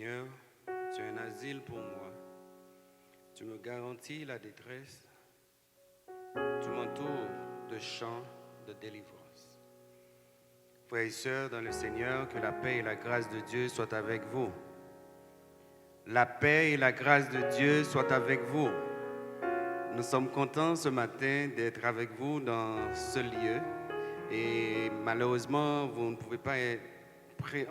Seigneur, tu es un asile pour moi. Tu me garantis la détresse. Tu m'entoures de chants de délivrance. Frères et sœurs dans le Seigneur, que la paix et la grâce de Dieu soient avec vous. La paix et la grâce de Dieu soient avec vous. Nous sommes contents ce matin d'être avec vous dans ce lieu. Et malheureusement, vous ne pouvez pas être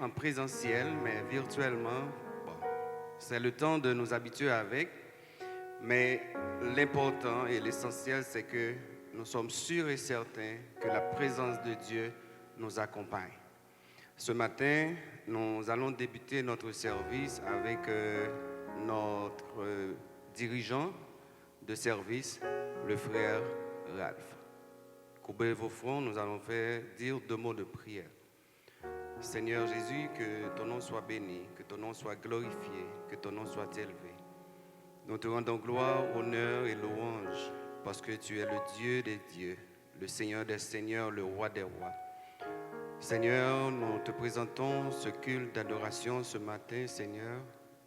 en présentiel, mais virtuellement. Bon, c'est le temps de nous habituer avec. Mais l'important et l'essentiel, c'est que nous sommes sûrs et certains que la présence de Dieu nous accompagne. Ce matin, nous allons débuter notre service avec notre dirigeant de service, le frère Ralph. Courbez vos fronts, nous allons dire 2 mots de prière. Seigneur Jésus, que ton nom soit béni, que ton nom soit glorifié, que ton nom soit élevé. Nous te rendons gloire, honneur et louange, parce que tu es le Dieu des dieux, le Seigneur des seigneurs, le roi des rois. Seigneur, nous te présentons ce culte d'adoration ce matin, Seigneur,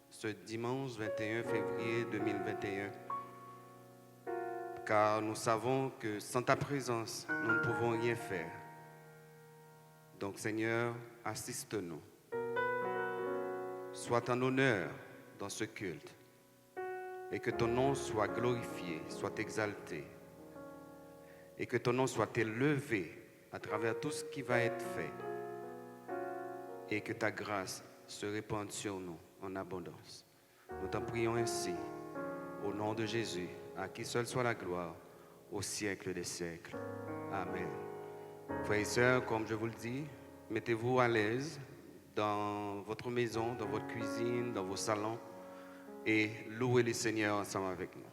ce dimanche 21 février 2021. Car nous savons que sans ta présence, nous ne pouvons rien faire. Donc, Seigneur, assiste-nous. Sois en honneur dans ce culte et que ton nom soit glorifié, soit exalté et que ton nom soit élevé à travers tout ce qui va être fait et que ta grâce se répande sur nous en abondance. Nous t'en prions ainsi, au nom de Jésus, à qui seul soit la gloire, au siècle des siècles. Amen. Frères et sœurs, comme je vous le dis, mettez-vous à l'aise dans votre maison, dans votre cuisine, dans vos salons et louez le Seigneur ensemble avec nous.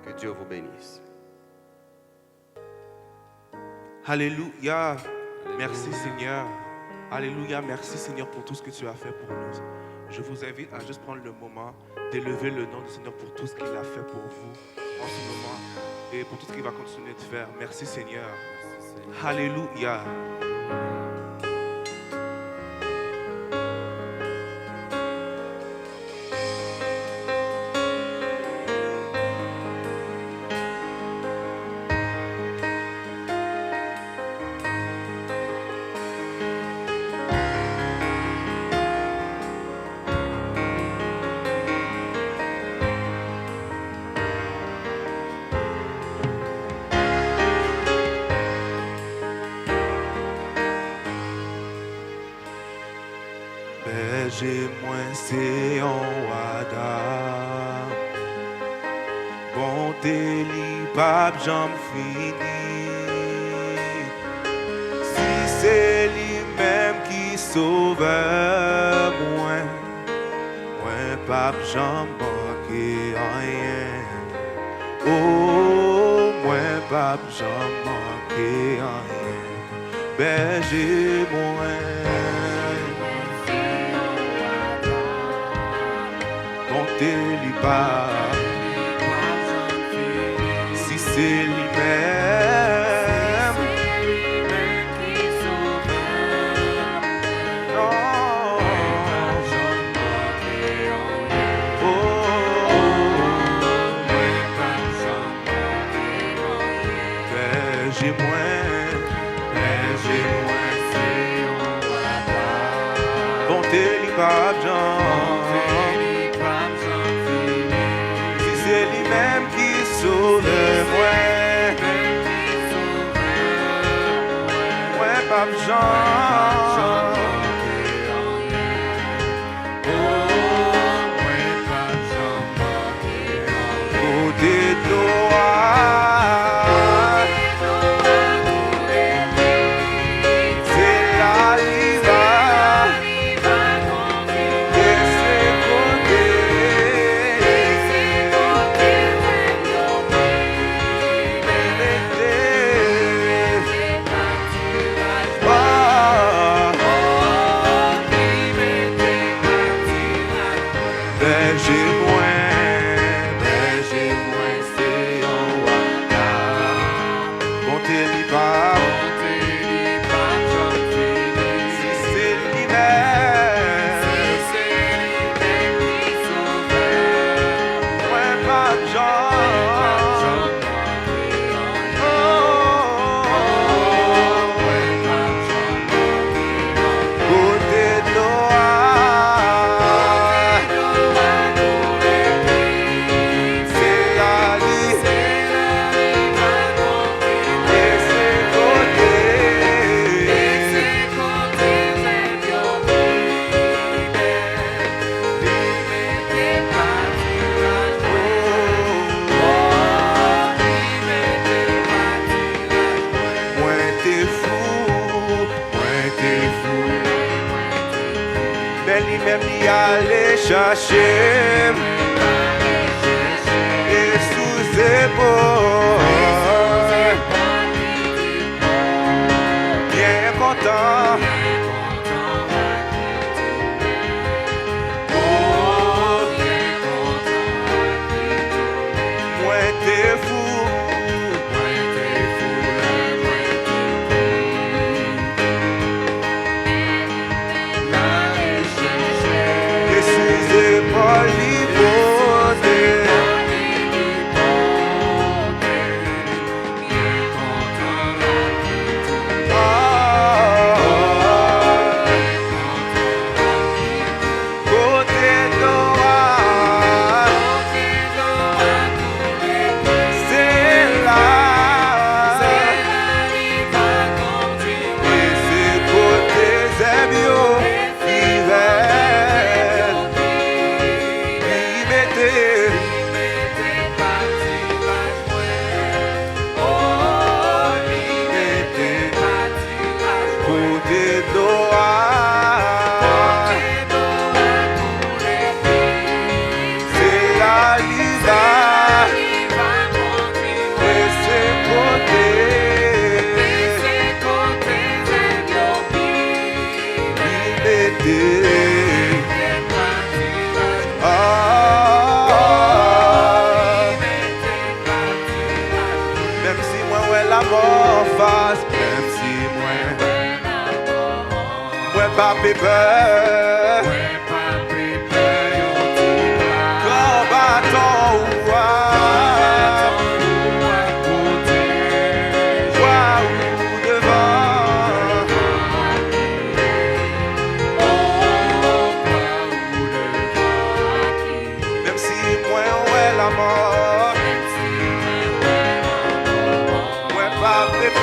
Que Dieu vous bénisse. Alléluia. Merci Seigneur. Alléluia. Merci Seigneur pour tout ce que tu as fait pour nous. Je vous invite à juste prendre le moment d'élever le nom du Seigneur pour tout ce qu'il a fait pour vous en ce moment et pour tout ce qu'il va continuer de faire. Merci Seigneur. Alléluia. J'ai moins c'est en wada. Bon délit, pape, j'en fini. Si c'est lui-même qui sauve moi, pape, j'en manque rien. Oh, moi, pape, j'en manque rien. J'ai moins. Si c'est lui-même qui sauve, non, j'ai moins, bonté li pas Pape Jean, côté de c'est la liva, et c'est côté, marcher et sous épaule. Bien content. Pas peur, quand bâton ou devant, même si moi on est la mort, moi pas peur.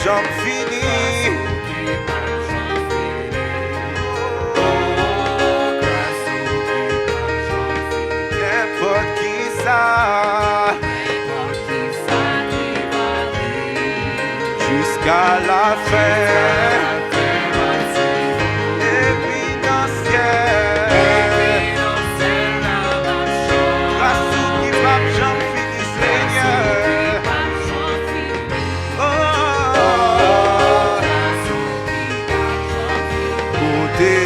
J'en finis. N'importe qui ça, jusqu'à la fin. Côté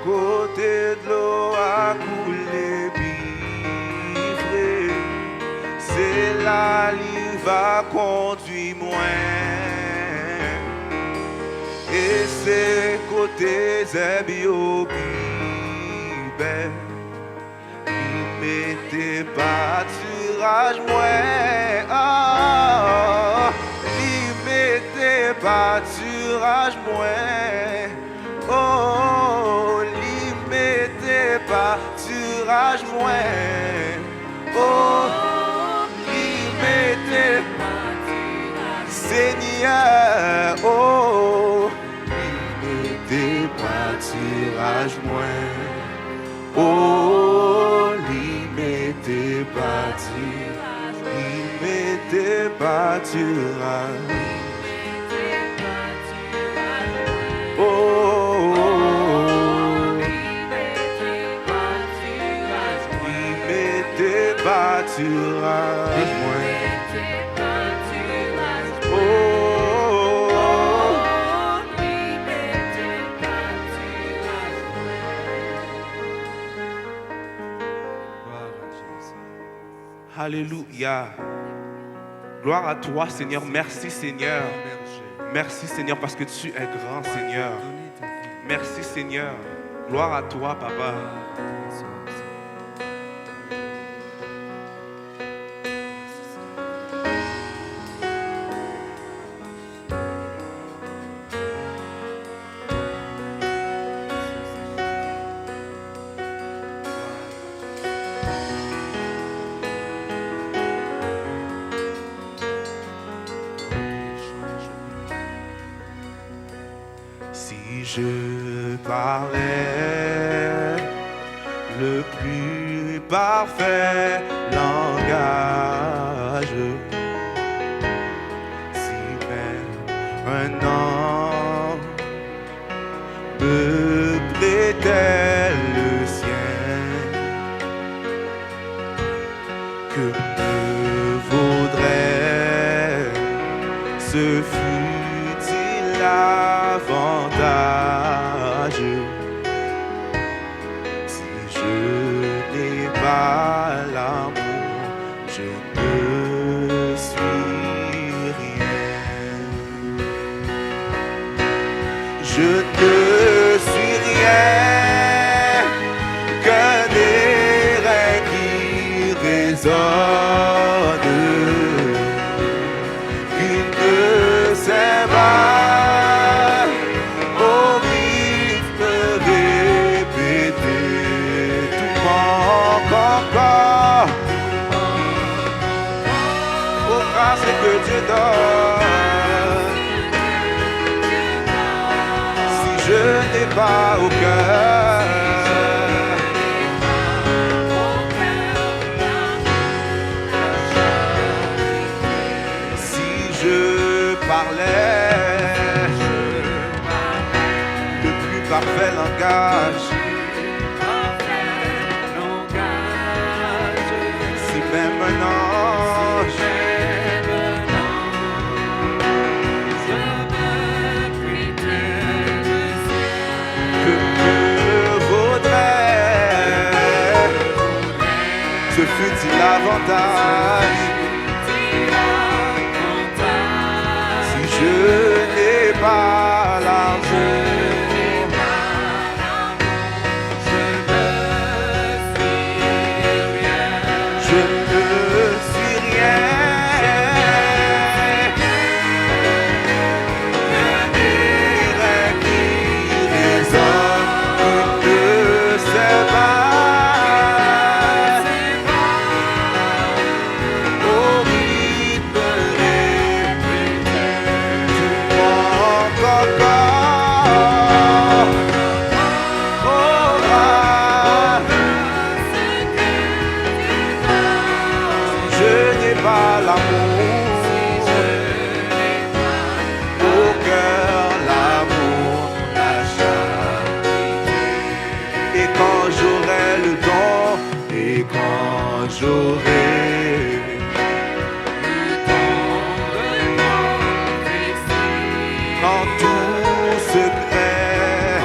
côté de l'eau a coulé bivré, c'est là il va conduire moi. Et c'est côté zébio bibé, il mettait pâturage moi. Ah, il mettait pâturage moi. Oh, il mettait pâturage moi. Oh, il mettait Seigneur. Oh, il mettait pâturage moi. Oh, il mettait pâturage. Il mettait pâturage. Oh, il mettait pâturage moi. Alléluia. Gloire à toi, Seigneur. Merci, Seigneur. Merci, Seigneur, parce que tu es grand, Seigneur. Merci, Seigneur. Gloire à toi, Papa. Si je parlais le plus parfait langage, si même un ange me prêtait le sien, que me vaudrait ce fut-il l'avantage si je n'ai pas l'amour, je ne suis rien. Je ne suis rien qu'un air qui résonne, qui ne sait pas. Que Dieu donne, si je n'ai pas au cœur, si je parlais le plus parfait langage, si même un ange ce fut-il l'avantage si je n'ai pas l'amour, je ne suis rien. Rien qui résonne, qui ne sait pas. J'aurai en tout secret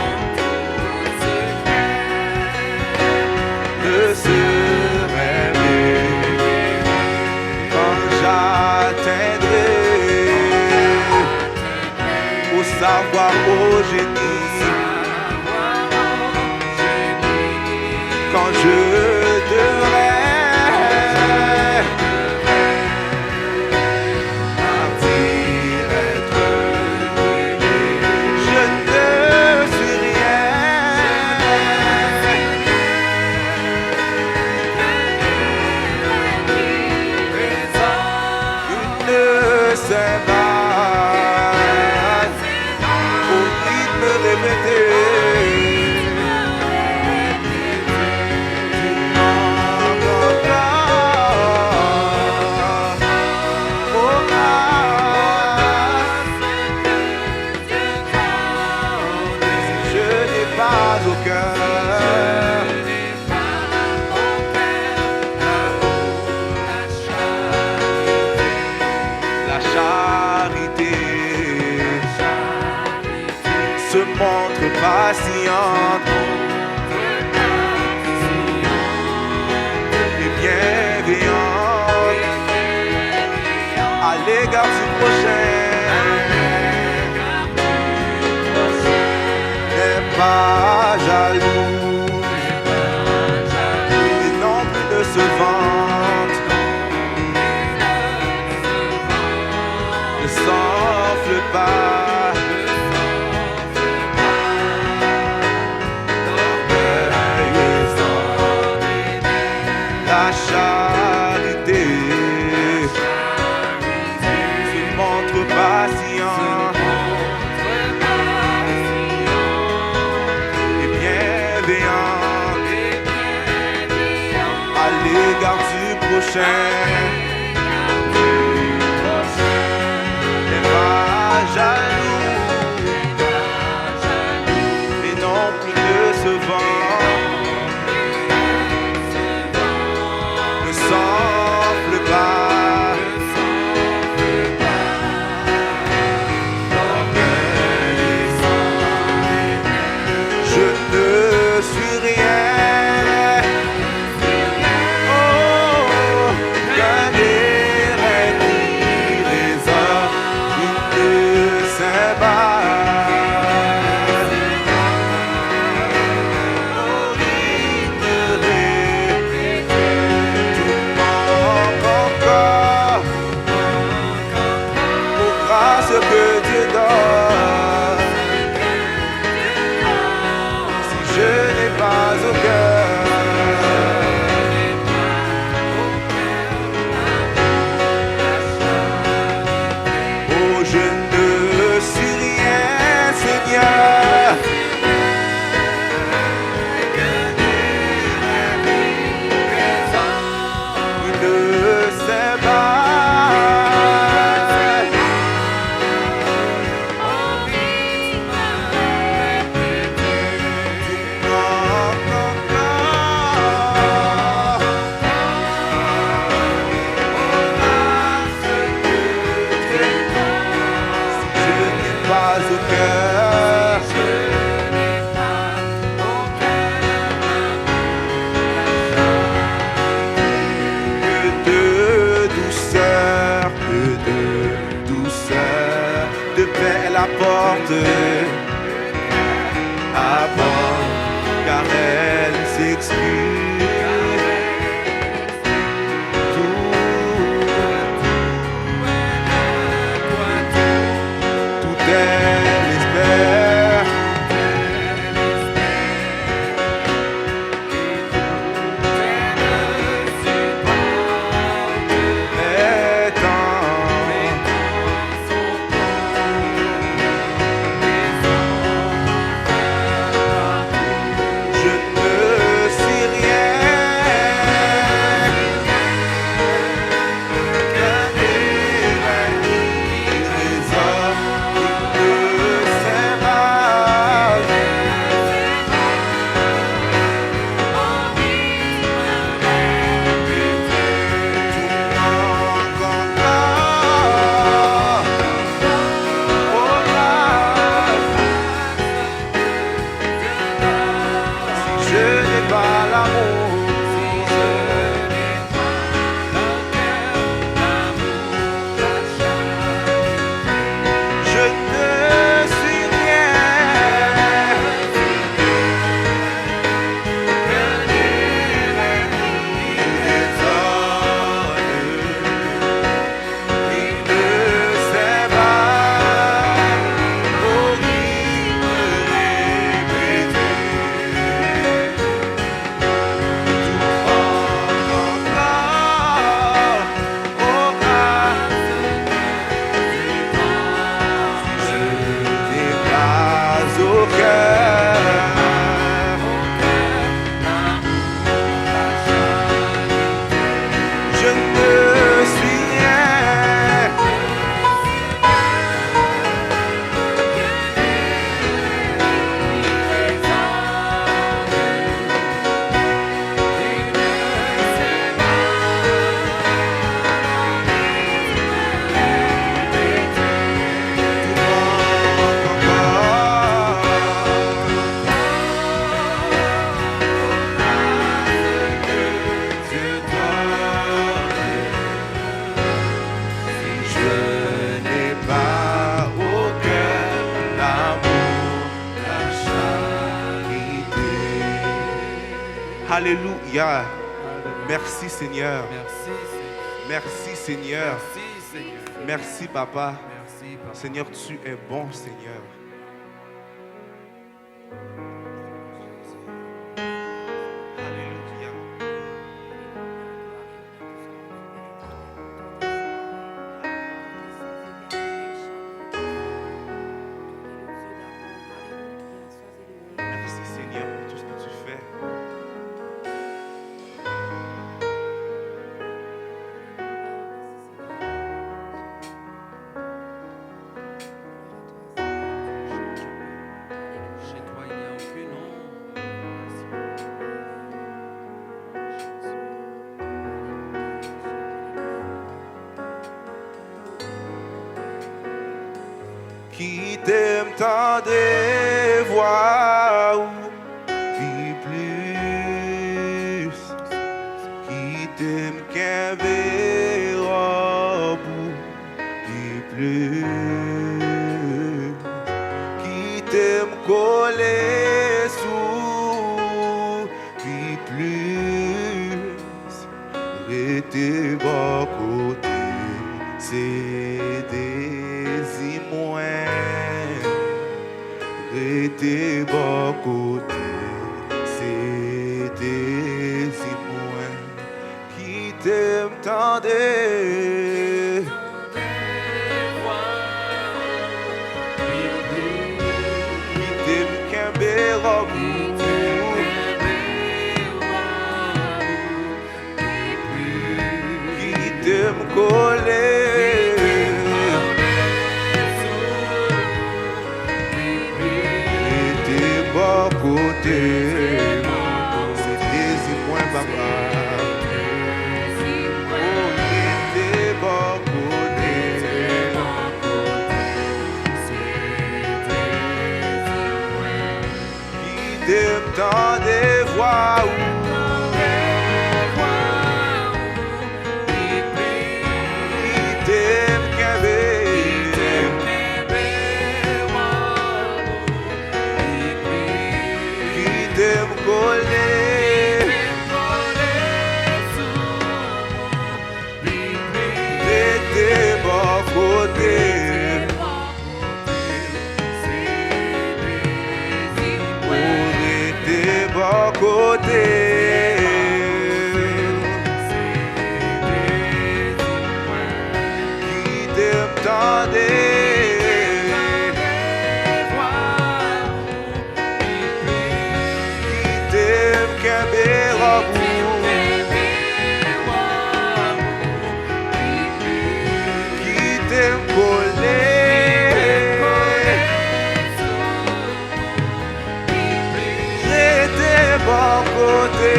génie. Quand je devrais partir être brûlé, je ne suis rien. Une seule balle au rythme répété. La charité se montre patiente et bienveillante à l'égard du prochain. N'est pas jaloux et non plus ne se vante, ne s'enfle pas, la charité se montre patient et bienveillant à l'égard du prochain. N'est pas jaloux et non plus ne se vante, ne s'enfle pas, je ne suis rien. Oh, qu'un erreur qui les a, une saint balle au rythme répété. Tout manque encore aux grâces que Dieu donne. Si je n'ai pas au cœur, oh, je ne suis rien, Seigneur. Une saint balle je n'ai pas au cœur. Que de douceur, de paix elle apporte, car elle s'excuse. Tout elle espère. Je ne suis rien. Alléluia. Merci Seigneur. Merci Seigneur. Merci Seigneur. Merci Seigneur. Merci Papa. Merci Papa. Seigneur, tu es bon Seigneur. Alléluia. Merci Seigneur pour tout ce que tu fais. Chez toi, il n'y a aucun nom. Qui t'aime tant des voix ou vie plus. Qui t'aime qu'un verre vie plus. Qui t'aime coller sous vie plus. Rester bas côté, c'est des moins. Rester bas côté, c'est des moins. Qui t'aime tant des qui t'aime qu'un béra qui t'aime coller. Rester bas côté, c'est des moins papa. Oh, rester bas côté. Qui t'aime tant des voix ou qui t'aime qu'un qui t'aime coller. Rester bas côté. Rester bas côté. Qui t'aime tant qui t'aime qu'un qui t'aime coller. Rester bas côté.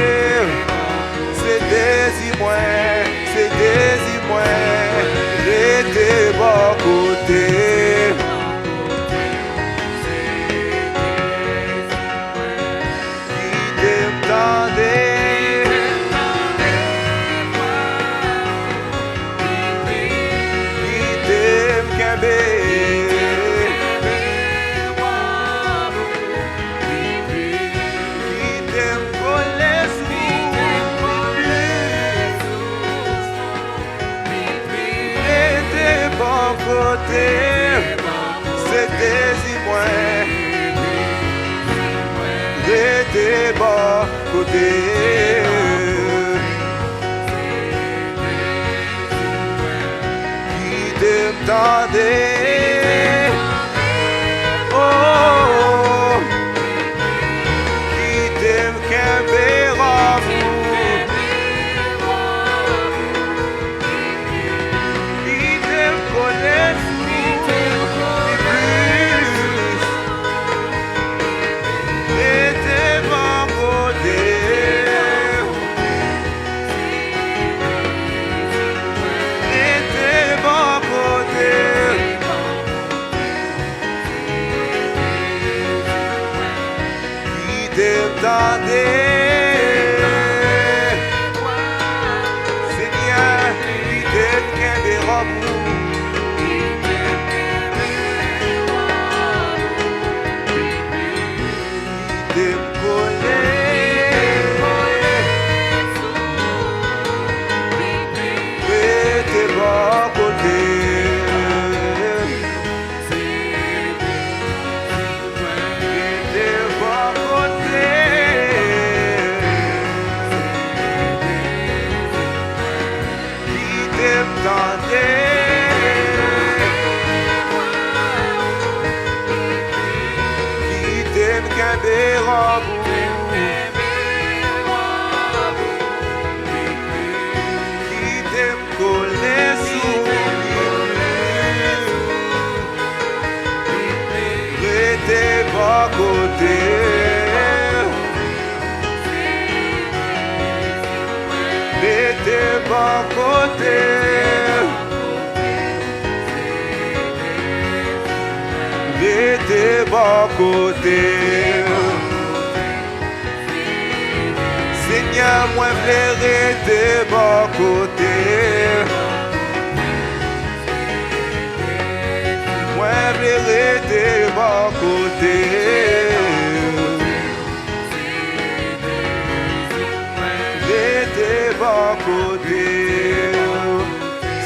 C'est des moins, c'est des moins. Rester bas côté. Qui t'aime tant qui t'aime qu'un qui t'aime coller sous. Rester bas côté. C'est des moins. Rester bas côté. Qui t'aime tant oh, qui t'aime qu'un qui t'aime connaître et t'es mon côté. Et t'es mon côté. t'es bon côté. T'es bon côté. Seigneur, moi verrai tes bon côté. Moi verrai tes bon côté. Tes bon côté.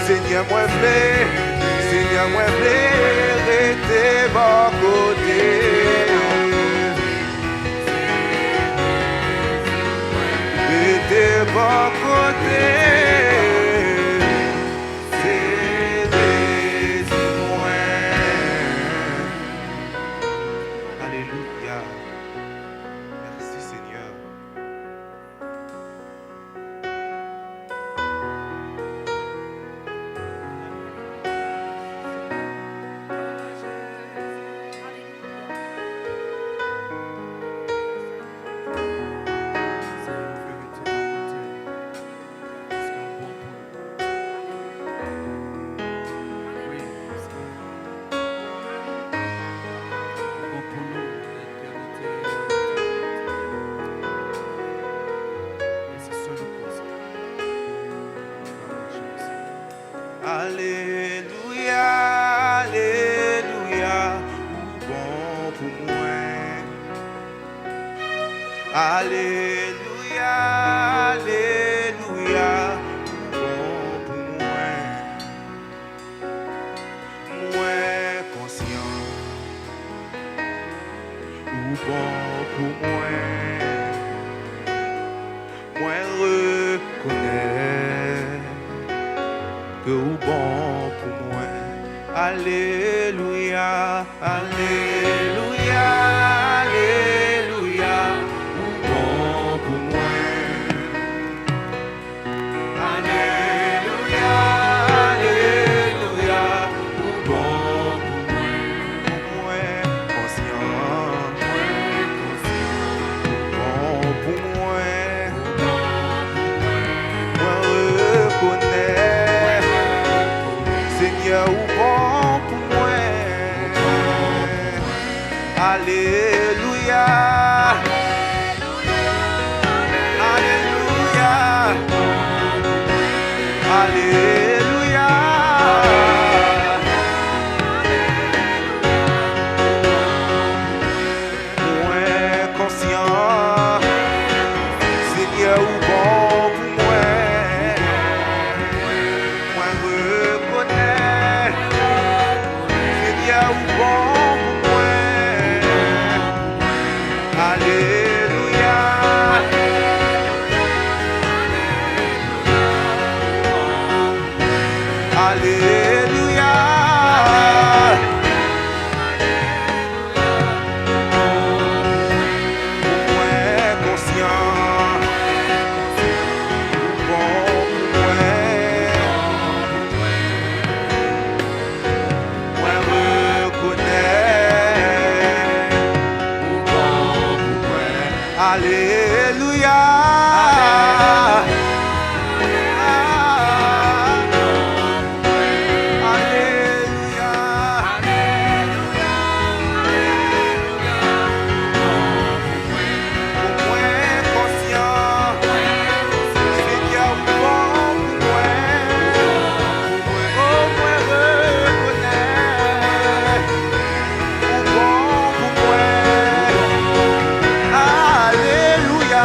Seigneur, moi verrai. Seigneur, moi verrai tes bon côté. Tes bon côté. C'est des témoins. Alléluia. Merci Seigneur. Alléluia, Alléluia, bon pour moi. Alléluia, Alléluia, bon pour moi. Moi conscient, ou bon pour moi. Moi reconnais que ou bon pour moi. Alléluia, Alléluia, Alléluia, ou bon pour moi. Alléluia, Alléluia, ou bon pour moi. Moi conscient, bon pour moi. Moi reconnais. Seigneur, ou bon pour moi. Alléluia. Alléluia. Alléluia. Moi conscient. Seigneur, ou bon pour moi. Moi reconnais. Seigneur, ou bon pour moi. Alléluia. Alléluia. Moi conscient. Bon pour moi. Moi reconnais. Bon pour moi. Alléluia. Alléluia.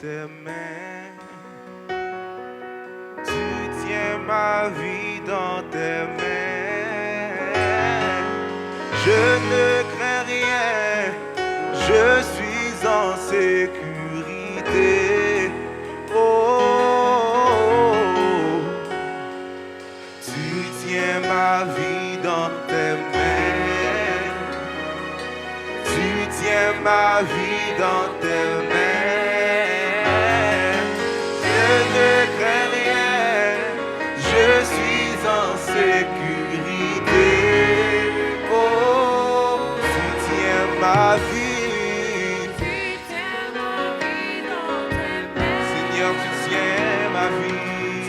tes mains. Tu tiens ma vie dans tes mains. Je ne crains rien, je suis en sécurité. Oh, tu tiens ma vie dans tes mains. Tu tiens ma vie dans tes mains. Je ne crains rien, je suis en sécurité. Oh, tu tiens ma vie. Seigneur, tu tiens ma vie.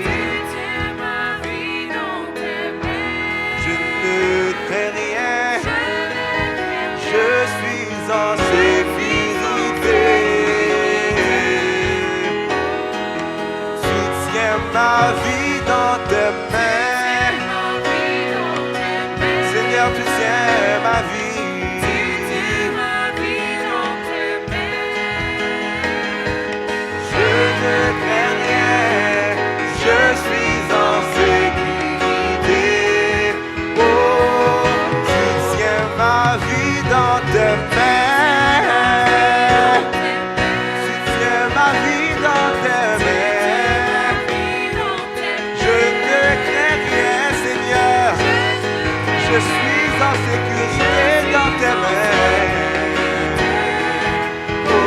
Je ne crains rien, je suis en sécurité. Tu tiens ma vie dans tes mains. Seigneur, tu tiens ma vie. Je ne crains rien, je suis en sécurité. Oh, tu tiens ma vie dans tes mains. Tu tiens ma vie dans tes mains. Je ne crains rien, Seigneur. Je suis en sécurité dans tes mains. Oh,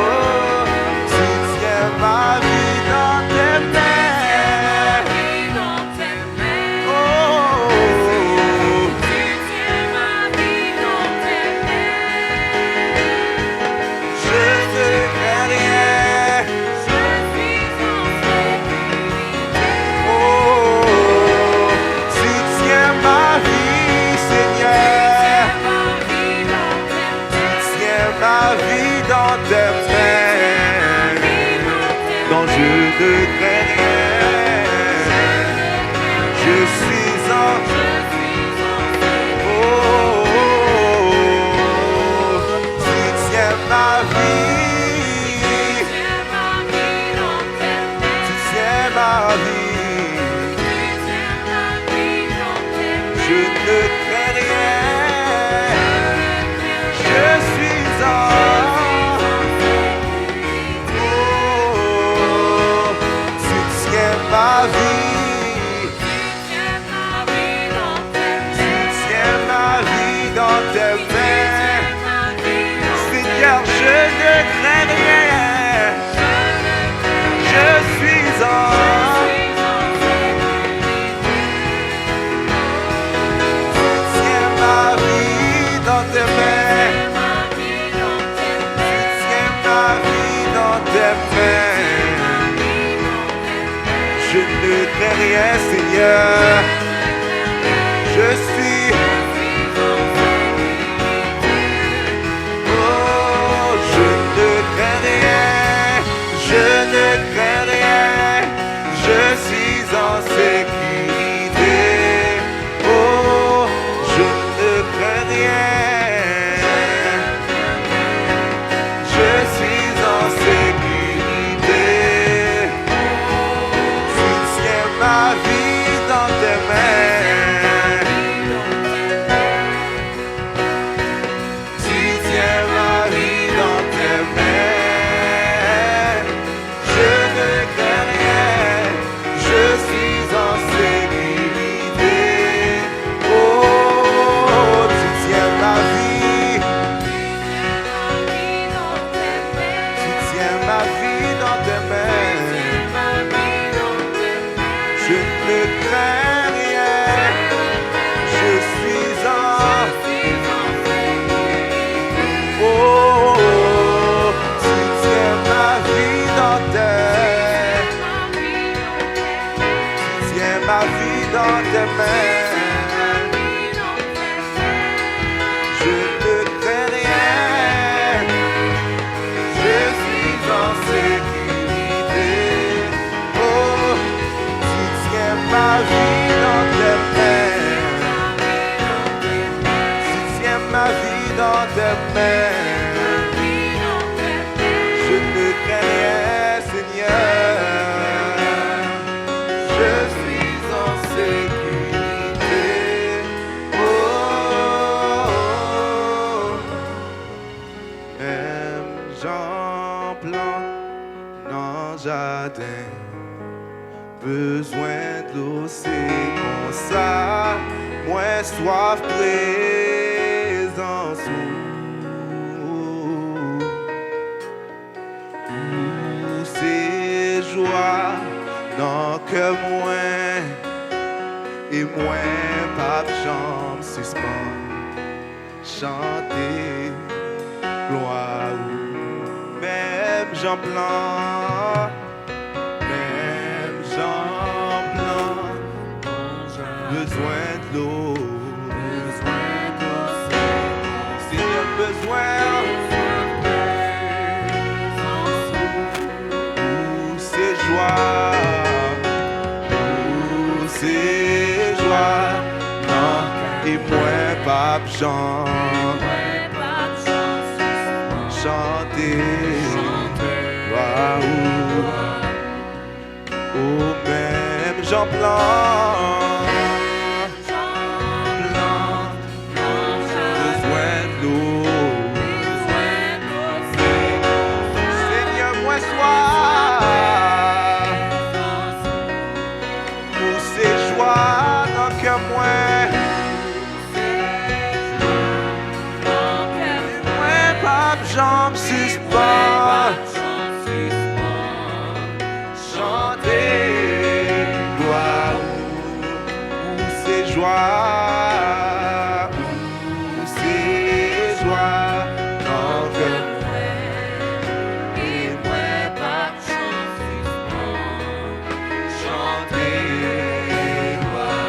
tu tiens ma vie dans tes mains. Oh, je ne crains rien. Oh, tu tiens ma vie, Seigneur. Tu tiens ma vie dans tes mains. Non, je ne crains rien. Je suis en... Oh, tu tiens ma vie. Tu tiens ma vie. Je ne crains rien. Je suis en... Oh, tu tiens ma vie. Tu tiens ma vie dans tes mains. Seigneur, je ne crains rien. Je suis en... Tu tiens ma vie dans tes mains. Tu tiens ma vie dans tes mains. Je ne crains rien, Seigneur. Je suis... Oh, je ne crains rien. Je ne crains rien. Je suis en sécurité. Oh, je ne crains rien. Je suis en sécurité. Tu tiens ma vie dans tes mains. Tu tiens ma vie dans tes mains. Je ne crains rien, je suis en sécurité. Oh, tu tiens ma vie. Tu tiens ma vie dans tes mains. Je ne crains rien, je suis en... Oh, tu tiens ma vie dans tes... Tu tiens ma vie dans tes mains. Je ne crains rien, je suis en sécurité. Oh, tu tiens ma vie dans tes mains. Tu tiens ma vie dans tes mains. Je ne crains rien, Seigneur. jardin. Besoin de l'eau, c'est comme ça. Moi, soif, présence. Où c'est joie dans que moi. Et moi, pas de jambe suspend. Chanter, gloire. Même Jean Blanc. Besoin de l'eau, Seigneur, besoin. Où c'est joie, non, et moi, pape Jean, chanter, waouh, oh, même Jean Blanc. Jambes suspens, chanter, gloire, où c'est joie, non que et moi pas chanter, gloire,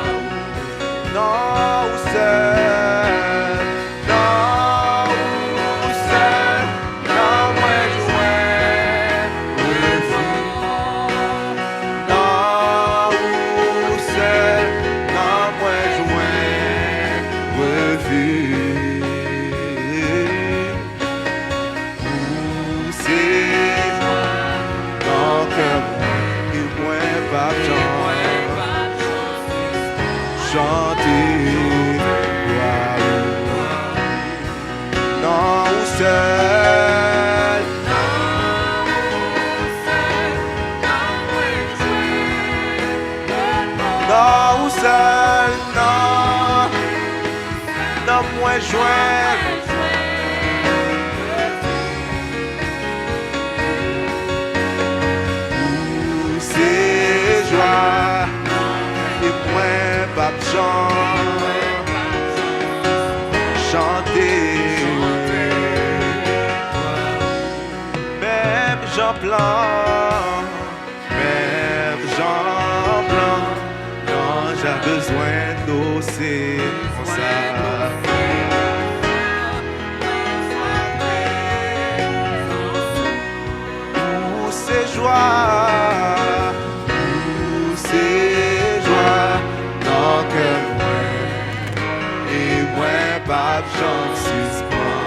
non où seul. Chanter, même Jean Blanc, quand j'ai besoin d'eau, c'est comme ça. Où c'est joie, dans que pape Jean suspend,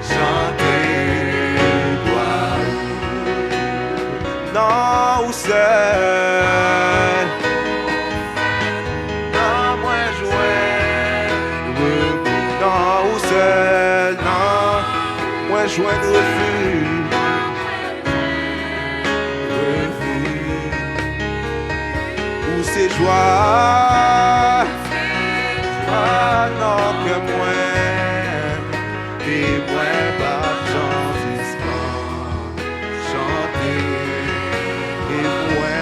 chanter, gloire. Non, où seul, non, moi jouer, non, où seul, non, moi jouer de refus, où c'est joie. Non que moi, et moi pas chanter, et moi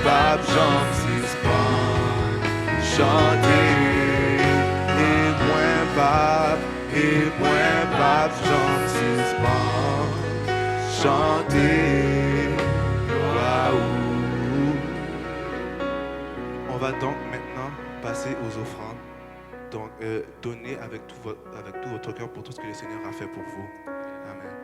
pas chanter, et moi pas chanter, waouh. On va donc maintenant passer aux offrandes. Donc, donnez avec tout votre cœur pour tout ce que le Seigneur a fait pour vous. Amen.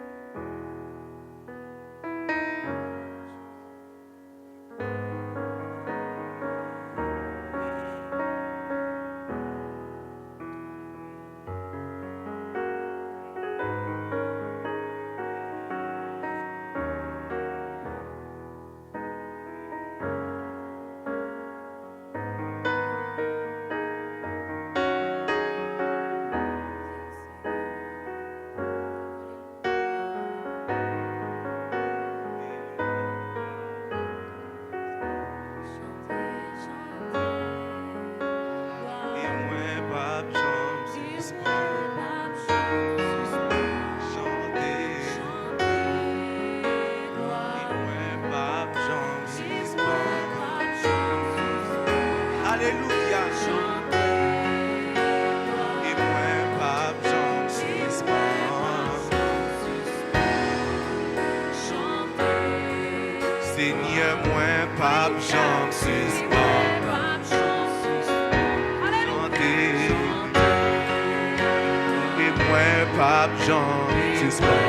pape Jean suspend. Et moi, pape Jean suspend.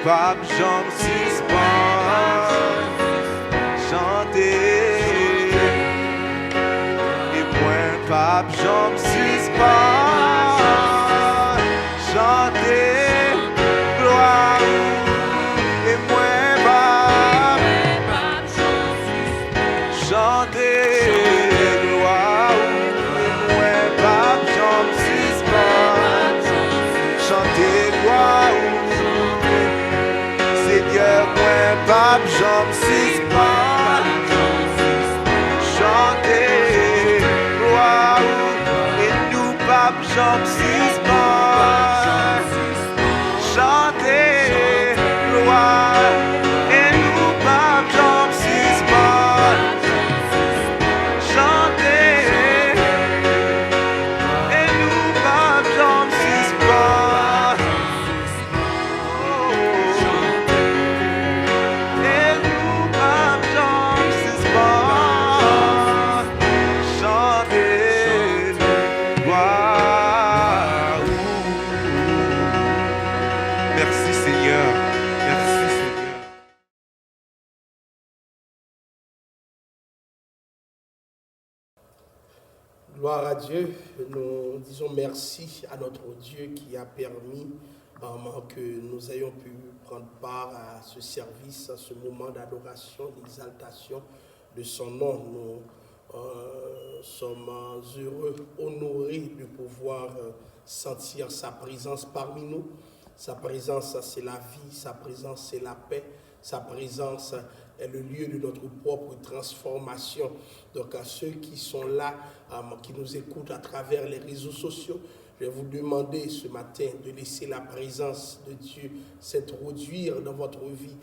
Pape Jean suspend, chanter. Et moi, Pape Jean suspend, chanter. Gloire. Et moi, Pape chanter. Gloire. Et moi, Pape Jean suspend, chanter. Gloire. Seigneur, moi, Pape Jean suspend, chanter, gloire, et nous, Pape Jean suspend, chanter, gloire, et nous, Pape Jean suspend, chanter, et nous, Pape Jean suspend. Gloire à Dieu, nous disons merci à notre Dieu qui a permis que nous ayons pu prendre part à ce service, à ce moment d'adoration, d'exaltation de son nom. Nous sommes heureux, honorés de pouvoir sentir sa présence parmi nous. Sa présence, c'est la vie, sa présence, c'est la paix, sa présence est le lieu de notre propre transformation. Donc à ceux qui sont là, qui nous écoutent à travers les réseaux sociaux, je vais vous demander ce matin de laisser la présence de Dieu s'introduire dans votre vie.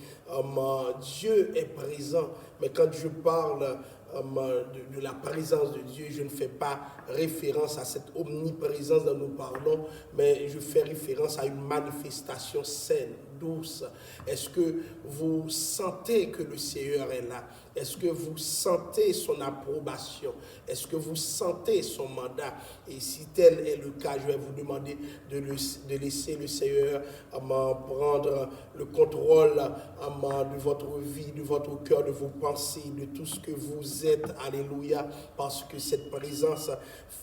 Dieu est présent, mais quand je parle de la présence de Dieu, je ne fais pas référence à cette omniprésence dont nous parlons, mais je fais référence à une manifestation saine, douce. Est-ce que vous sentez que le Seigneur est là? Est-ce que vous sentez son approbation? Est-ce que vous sentez son mandat? Et si tel est le cas, je vais vous demander de laisser le Seigneur prendre le contrôle de votre vie, de votre cœur, de vos pensées, de tout ce que vous êtes. Alléluia. Parce que cette présence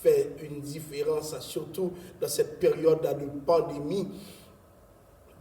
fait une différence, surtout dans cette période de pandémie,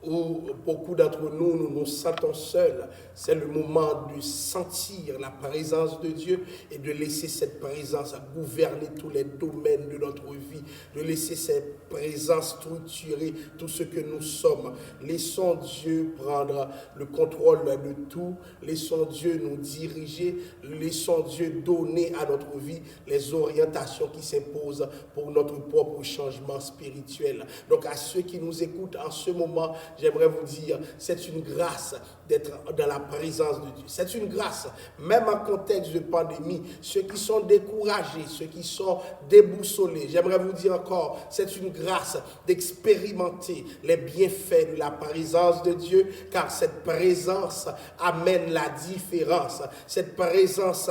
où beaucoup d'entre nous, nous nous sentons seuls. C'est le moment de sentir la présence de Dieu et de laisser cette présence gouverner tous les domaines de notre vie, de laisser cette présence structurer tout ce que nous sommes. Laissons Dieu prendre le contrôle de tout, laissons Dieu nous diriger, laissons Dieu donner à notre vie les orientations qui s'imposent pour notre propre changement spirituel. Donc à ceux qui nous écoutent en ce moment, j'aimerais vous dire, c'est une grâce d'être dans la présence de Dieu. C'est une grâce, même en contexte de pandémie, ceux qui sont découragés, ceux qui sont déboussolés, j'aimerais vous dire encore, c'est une grâce d'expérimenter les bienfaits de la présence de Dieu, car cette présence amène la différence. Cette présence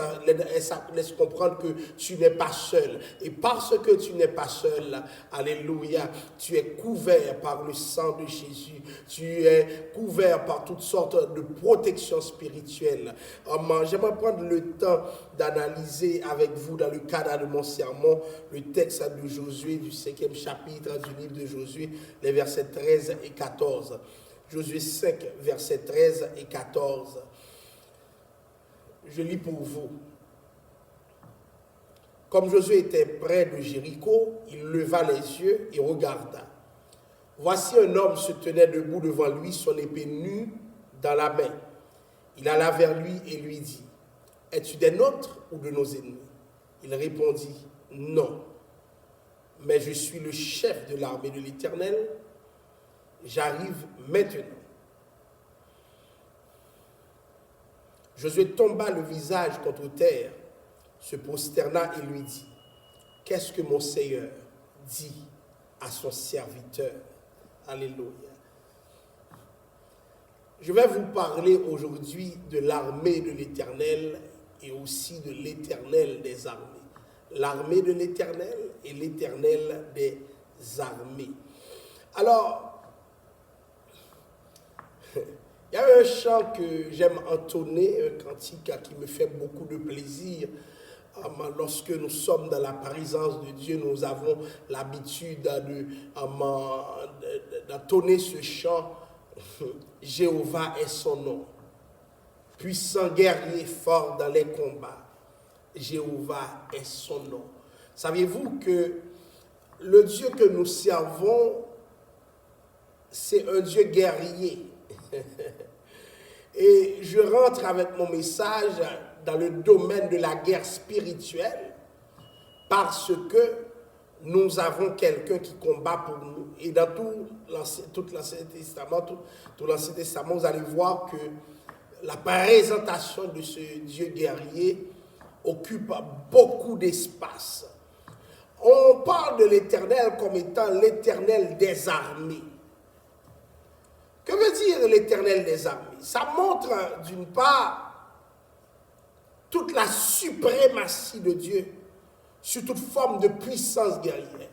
laisse comprendre que tu n'es pas seul. Et parce que tu n'es pas seul, alléluia, tu es couvert par le sang de Jésus. Tu es couvert par toutes sortes de protections spirituelles. J'aimerais prendre le temps d'analyser avec vous, dans le cadre de mon sermon, le texte de Josué, du 5e chapitre du livre de Josué, les versets 13 et 14. Josué 5, versets 13 et 14. Je lis pour vous. Comme Josué était près de Jéricho, il leva les yeux et regarda. Voici un homme se tenait debout devant lui, son épée nue dans la main. Il alla vers lui et lui dit, « Es-tu des nôtres ou de nos ennemis ?» Il répondit, « Non, mais je suis le chef de l'armée de l'Éternel. J'arrive maintenant. » Josué tomba le visage contre terre, se prosterna et lui dit, « Qu'est-ce que mon Seigneur dit à son serviteur ?» Alléluia. Je vais vous parler aujourd'hui de l'armée de l'Éternel et aussi de l'Éternel des armées. L'armée de l'Éternel et l'Éternel des armées. Alors, il y a un chant que j'aime entonner, un cantique qui me fait beaucoup de plaisir. Lorsque nous sommes dans la présence de Dieu, nous avons l'habitude d'entonner ce chant. Jéhovah est son nom. Puissant guerrier fort dans les combats. Jéhovah est son nom. Saviez-vous que le Dieu que nous servons, c'est un Dieu guerrier. Et je rentre avec mon message dans le domaine de la guerre spirituelle parce que nous avons quelqu'un qui combat pour nous. Et dans tout l'Ancien Testament, vous allez voir que la présentation de ce Dieu guerrier occupe beaucoup d'espace. On parle de l'Éternel comme étant l'Éternel des armées. Que veut dire l'Éternel des armées? Ça montre d'une part toute la suprématie de Dieu sur toute forme de puissance guerrière.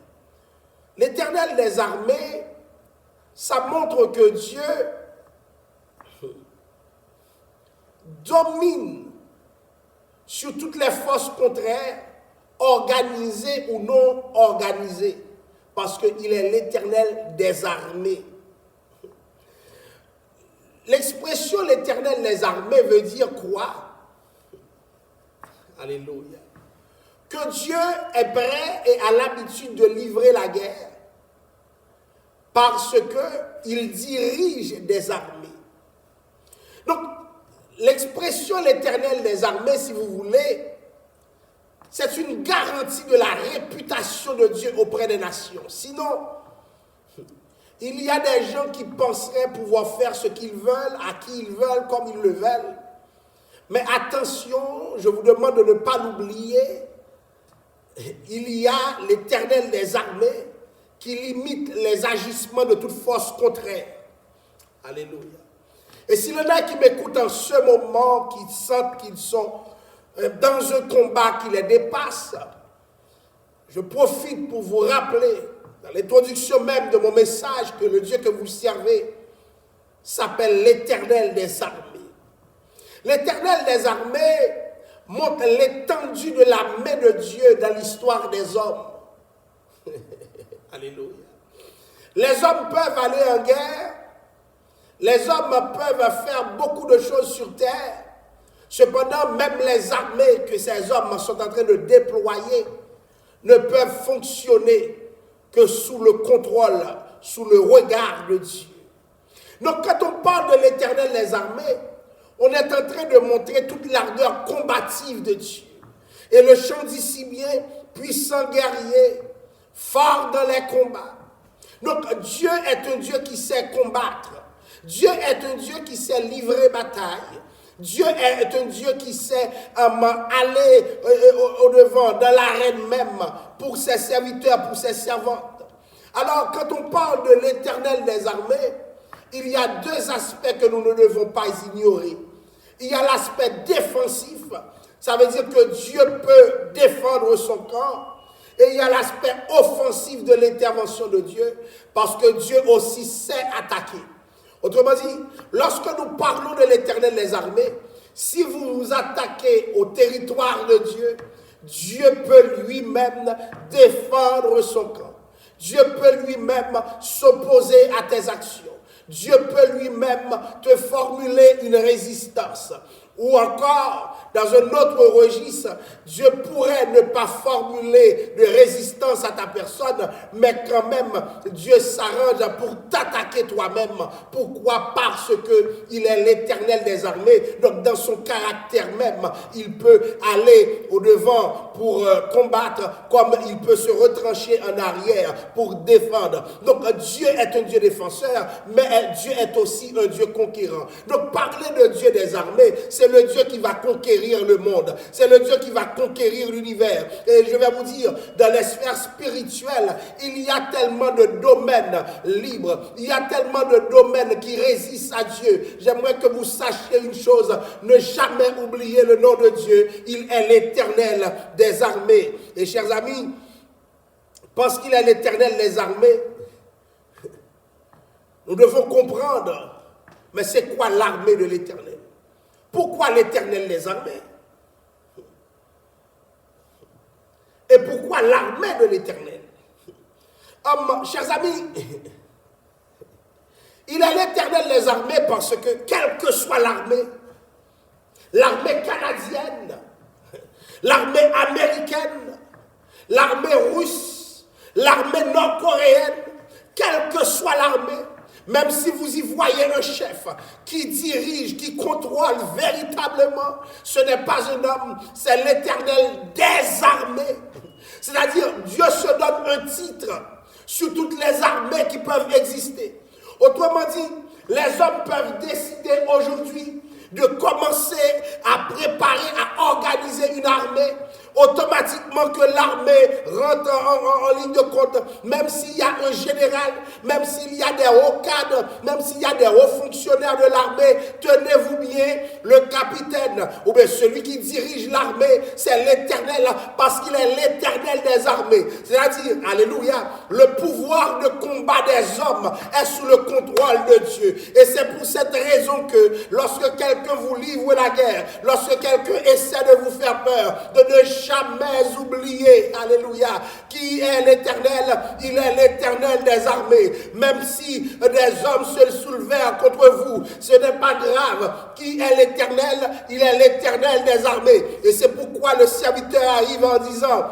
L'Éternel des armées, ça montre que Dieu domine sur toutes les forces contraires, organisées ou non organisées, parce qu'il est l'Éternel des armées. L'expression l'Éternel des armées veut dire quoi? Alléluia. Que Dieu est prêt et a l'habitude de livrer la guerre parce qu'il dirige des armées. Donc, l'expression l'Éternel des armées, si vous voulez, c'est une garantie de la réputation de Dieu auprès des nations. Sinon, il y a des gens qui penseraient pouvoir faire ce qu'ils veulent, à qui ils veulent, comme ils le veulent. Mais attention, je vous demande de ne pas l'oublier, il y a l'Éternel des armées qui limite les agissements de toute force contraire. Alléluia. Et s'il y en a qui m'écoutent en ce moment, qui sentent qu'ils sont dans un combat qui les dépasse, je profite pour vous rappeler, dans l'introduction même de mon message, que le Dieu que vous servez s'appelle l'Éternel des armées. L'Éternel des armées montre l'étendue de la main de Dieu dans l'histoire des hommes. Alléluia. Les hommes peuvent aller en guerre, les hommes peuvent faire beaucoup de choses sur terre. Cependant, même les armées que ces hommes sont en train de déployer ne peuvent fonctionner que sous le contrôle, sous le regard de Dieu. Donc, quand on parle de l'Éternel des armées, on est en train de montrer toute l'ardeur combative de Dieu. Et le chant dit si bien, puissant guerrier, fort dans les combats. Donc Dieu est un Dieu qui sait combattre. Dieu est un Dieu qui sait livrer bataille. Dieu est un Dieu qui sait aller au-devant, dans l'arène même, pour ses serviteurs, pour ses servantes. Alors, quand on parle de l'Éternel des armées, il y a deux aspects que nous ne devons pas ignorer. Il y a l'aspect défensif, ça veut dire que Dieu peut défendre son camp. Et il y a l'aspect offensif de l'intervention de Dieu, parce que Dieu aussi sait attaquer. Autrement dit, lorsque nous parlons de l'Éternel des armées, si vous vous attaquez au territoire de Dieu, Dieu peut lui-même défendre son camp. Dieu peut lui-même s'opposer à tes actions. Dieu peut lui-même te formuler une résistance. Ou encore, dans un autre registre, Dieu pourrait ne pas formuler de résistance à ta personne, mais quand même, Dieu s'arrange pour t'attaquer toi-même. Pourquoi? Parce qu'il est l'Éternel des armées. Donc, dans son caractère même, il peut aller au-devant pour combattre, comme il peut se retrancher en arrière pour défendre. Donc, Dieu est un Dieu défenseur, mais Dieu est aussi un Dieu conquérant. Donc, parler de Dieu des armées, c'est c'est le Dieu qui va conquérir le monde. C'est le Dieu qui va conquérir l'univers. Et je vais vous dire, dans les sphères spirituelles, il y a tellement de domaines libres. Il y a tellement de domaines qui résistent à Dieu. J'aimerais que vous sachiez une chose, ne jamais oublier le nom de Dieu. Il est l'Éternel des armées. Et chers amis, parce qu'il est l'Éternel des armées, nous devons comprendre, mais c'est quoi l'armée de l'Éternel? Pourquoi l'Éternel des armées? Et pourquoi l'armée de l'Éternel? Chers amis, il est l'Éternel des armées parce que, quelle que soit l'armée canadienne, l'armée américaine, l'armée russe, l'armée nord-coréenne, quelle que soit l'armée, même si vous y voyez un chef qui dirige, qui contrôle véritablement, ce n'est pas un homme, c'est l'Éternel des armées. C'est-à-dire, Dieu se donne un titre sur toutes les armées qui peuvent exister. Autrement dit, les hommes peuvent décider aujourd'hui de commencer à préparer, à organiser une armée, automatiquement que l'armée rentre en ligne de compte, même s'il y a un général, même s'il y a des hauts cadres, même s'il y a des hauts fonctionnaires de l'armée, tenez-vous bien, le capitaine, ou bien celui qui dirige l'armée, c'est l'Éternel, parce qu'il est l'Éternel des armées. C'est-à-dire, alléluia, le pouvoir de combat des hommes est sous le contrôle de Dieu. Et c'est pour cette raison que lorsque quelqu'un vous livre la guerre, lorsque quelqu'un essaie de vous faire peur, de ne jamais oublier, alléluia, qui est l'Éternel. Il est l'Éternel des armées. Même si des hommes se soulevèrent contre vous, ce n'est pas grave. Qui est l'Éternel? Il est l'Éternel des armées. Et c'est pourquoi le serviteur arrive en disant: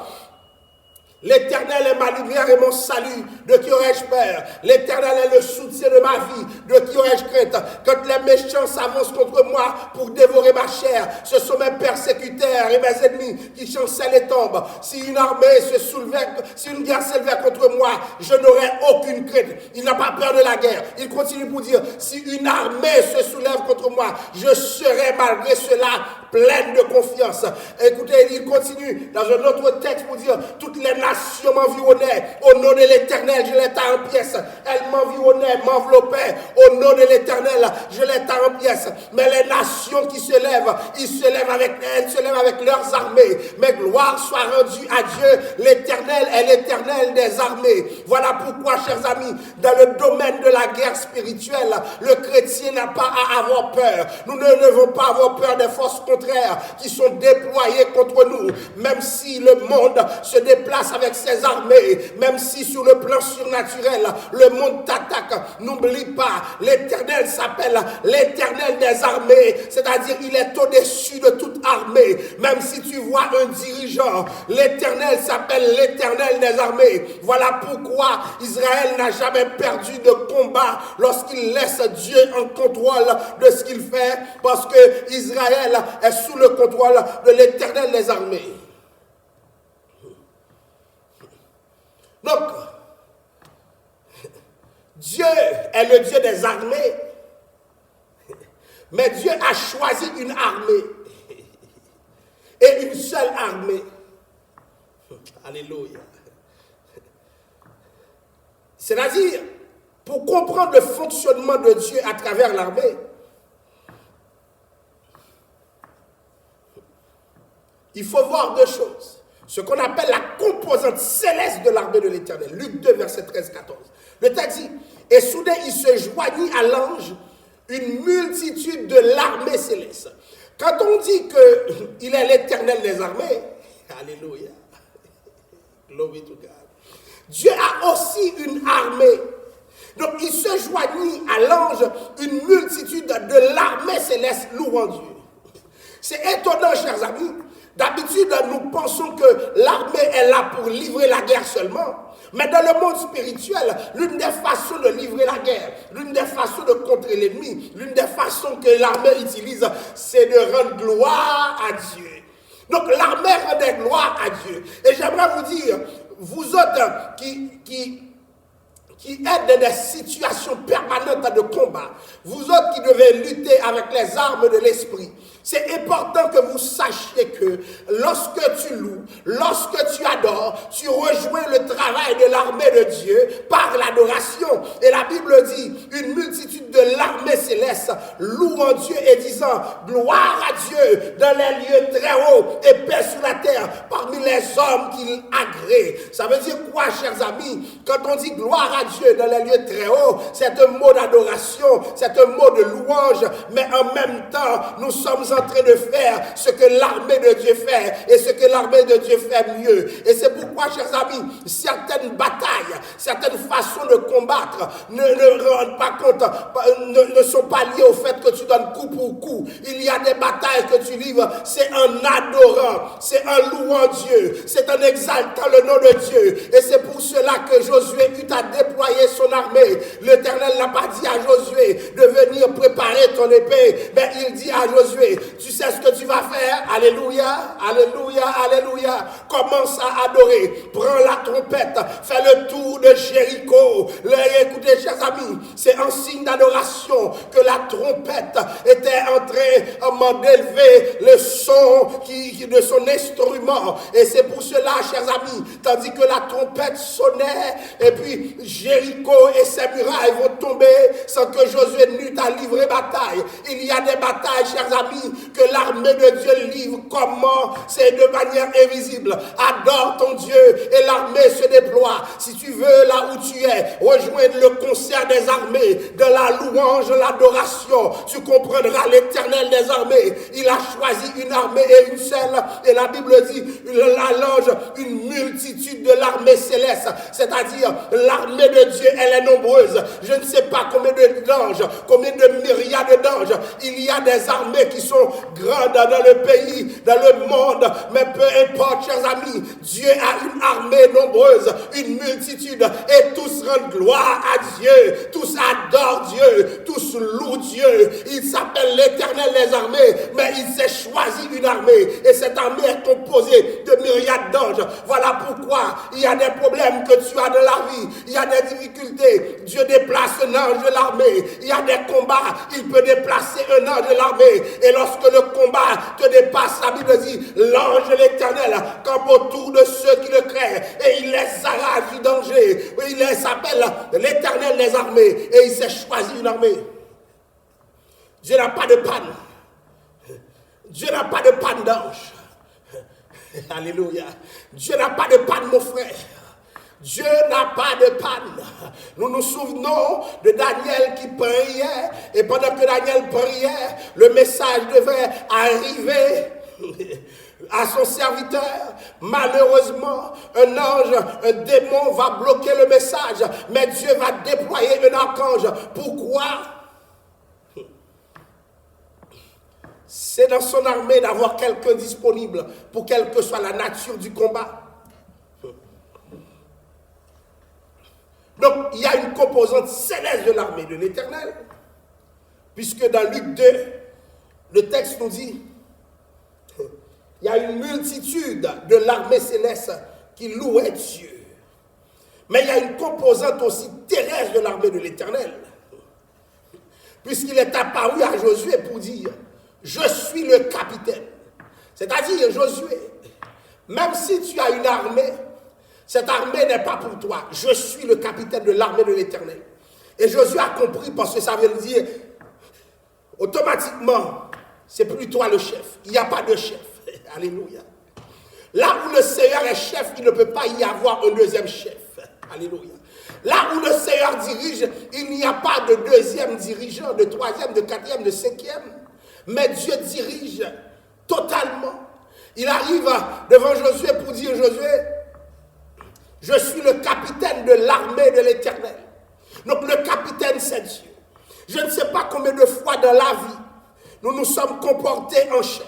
l'Éternel est ma lumière et mon salut, de qui aurais-je peur? L'Éternel est le soutien de ma vie, de qui aurais-je crainte? Quand les méchants s'avancent contre moi pour dévorer ma chair, ce sont mes persécuteurs et mes ennemis qui chancellent et tombent. Si une armée se soulevait, si une guerre s'élevait contre moi, je n'aurais aucune crainte. Il n'a pas peur de la guerre. Il continue pour dire: si une armée se soulève contre moi, je serai malgré cela pleine de confiance. Écoutez, il continue dans un autre texte pour dire: toutes les nations m'environnaient, au nom de l'Éternel, je les tins en pièces. Elles m'environnaient, m'enveloppaient, au nom de l'Éternel, je les tins en pièces. Mais les nations qui se lèvent, elles se lèvent avec leurs armées. Mais gloire soit rendue à Dieu, l'Éternel est l'Éternel des armées. Voilà pourquoi, chers amis, dans le domaine de la guerre spirituelle, le chrétien n'a pas à avoir peur. Nous ne devons pas avoir peur des forces contraires qui sont déployées contre nous, même si le monde se déplace avec ses armées, même si sur le plan surnaturel le monde t'attaque. N'oublie pas, l'Éternel s'appelle l'Éternel des armées, c'est-à-dire il est au-dessus de toute armée. Même si tu vois un dirigeant, l'Éternel s'appelle l'Éternel des armées. Voilà pourquoi Israël n'a jamais perdu de combat lorsqu'il laisse Dieu en contrôle de ce qu'il fait, parce que Israël est sous le contrôle de l'Éternel des armées. Donc, Dieu est le Dieu des armées, mais Dieu a choisi une armée, et une seule armée. Alléluia. C'est-à-dire, pour comprendre le fonctionnement de Dieu à travers l'armée, il faut voir deux choses. Ce qu'on appelle la composante céleste de l'armée de l'Éternel. Luc 2, verset 13-14. Le texte dit: et soudain il se joignit à l'ange une multitude de l'armée céleste. Quand on dit qu'il est l'Éternel des armées, alléluia, glory to God, Dieu a aussi une armée. Donc il se joignit à l'ange une multitude de l'armée céleste louant Dieu. C'est étonnant, chers amis. D'habitude, nous pensons que l'armée est là pour livrer la guerre seulement. Mais dans le monde spirituel, l'une des façons de livrer la guerre, l'une des façons de contrer l'ennemi, l'une des façons que l'armée utilise, c'est de rendre gloire à Dieu. Donc l'armée rendait gloire à Dieu. Et j'aimerais vous dire, vous autres qui êtes dans des situations permanentes de combat, vous autres qui devez lutter avec les armes de l'esprit, C'est important que vous sachiez que lorsque tu loues, lorsque tu adores, tu rejoins le travail de l'armée de Dieu par l'adoration. Et la Bible dit, une multitude de l'armée céleste louant Dieu et disant, gloire à Dieu dans les lieux très hauts et paix sur la terre parmi les hommes qu'il agrée. Ça veut dire quoi, chers amis? Quand on dit gloire à Dieu dans les lieux très hauts, c'est un mot d'adoration, c'est un mot de louange, mais en même temps, nous sommes en train de faire ce que l'armée de Dieu fait et ce que l'armée de Dieu fait mieux. Et c'est pourquoi, chers amis, certaines batailles, certaines façons de combattre ne rendent pas compte, ne sont pas liées au fait que tu donnes coup pour coup. Il y a des batailles que tu livres, c'est en adorant, c'est en louant Dieu, c'est en exaltant le nom de Dieu. Et c'est pour cela que Josué eut à déployer son armée. L'Éternel n'a pas dit à Josué de venir préparer ton épée, mais il dit à Josué, tu sais ce que tu vas faire? Alléluia, alléluia, alléluia. Commence à adorer. Prends la trompette. Fais le tour de Jéricho. Écoutez, chers amis, c'est un signe d'adoration que la trompette était en train d'élever le son de son instrument. Et c'est pour cela, chers amis, tandis que la trompette sonnait, et puis Jéricho et ses murailles vont tomber sans que Josué n'eût à livrer bataille. Il y a des batailles, chers amis, que l'armée de Dieu livre. Comment? C'est de manière invisible. Adore ton Dieu et l'armée se déploie. Si tu veux, là où tu es, rejoindre le concert des armées, de la louange, l'adoration, tu comprendras l'Éternel des armées. Il a choisi une armée et une seule. Et la Bible dit, la loge, une multitude de l'armée céleste. C'est-à-dire, l'armée de Dieu, elle est nombreuse. Je ne sais pas combien d'anges, combien de myriades d'anges. Il y a des armées qui sont grandes dans le pays, dans le monde. Mais peu importe, chers amis, Dieu a une armée nombreuse, une multitude. Et tous rendent gloire à Dieu. Tous adorent Dieu. Tous louent Dieu. Il s'appelle l'Éternel des armées. Mais il s'est choisi une armée. Et cette armée est composée de myriades d'anges. Voilà pourquoi il y a des problèmes que tu as dans la vie. Il y a des difficultés. Dieu déplace un ange de l'armée. Il y a des combats. Il peut déplacer un ange de l'armée. Et lorsque le combat te dépasse, la Bible dit, l'ange de l'Éternel campe autour de ceux qui le craignent. Et il les arrache du danger. Il s'appelle l'Éternel des armées. Et il s'est choisi une armée. Dieu n'a pas de panne. Dieu n'a pas de panne d'ange. Alléluia. Dieu n'a pas de panne, mon frère. Dieu n'a pas de panne. Nous nous souvenons de Daniel qui priait. Et pendant que Daniel priait, le message devait arriver à son serviteur. Malheureusement, un ange, un démon va bloquer le message. Mais Dieu va déployer un archange. Pourquoi? C'est dans son armée d'avoir quelqu'un disponible pour quelle que soit la nature du combat. Donc, il y a une composante céleste de l'armée de l'Éternel. Puisque dans Luc 2, le texte nous dit, il y a une multitude de l'armée céleste qui louait Dieu. Mais il y a une composante aussi terrestre de l'armée de l'Éternel. Puisqu'il est apparu à Josué pour dire, je suis le capitaine. C'est-à-dire, Josué, même si tu as une armée, cette armée n'est pas pour toi. Je suis le capitaine de l'armée de l'Éternel. Et Josué a compris parce que ça veut dire, automatiquement, c'est plus toi le chef. Il n'y a pas de chef. Alléluia. Là où le Seigneur est chef, il ne peut pas y avoir un deuxième chef. Alléluia. Là où le Seigneur dirige, il n'y a pas de deuxième dirigeant, de troisième, de quatrième, de cinquième. Mais Dieu dirige totalement. Il arrive devant Josué pour dire, Josué, je suis le capitaine de l'armée de l'Éternel. Donc le capitaine, c'est Dieu. Je ne sais pas combien de fois dans la vie, nous nous sommes comportés en chef.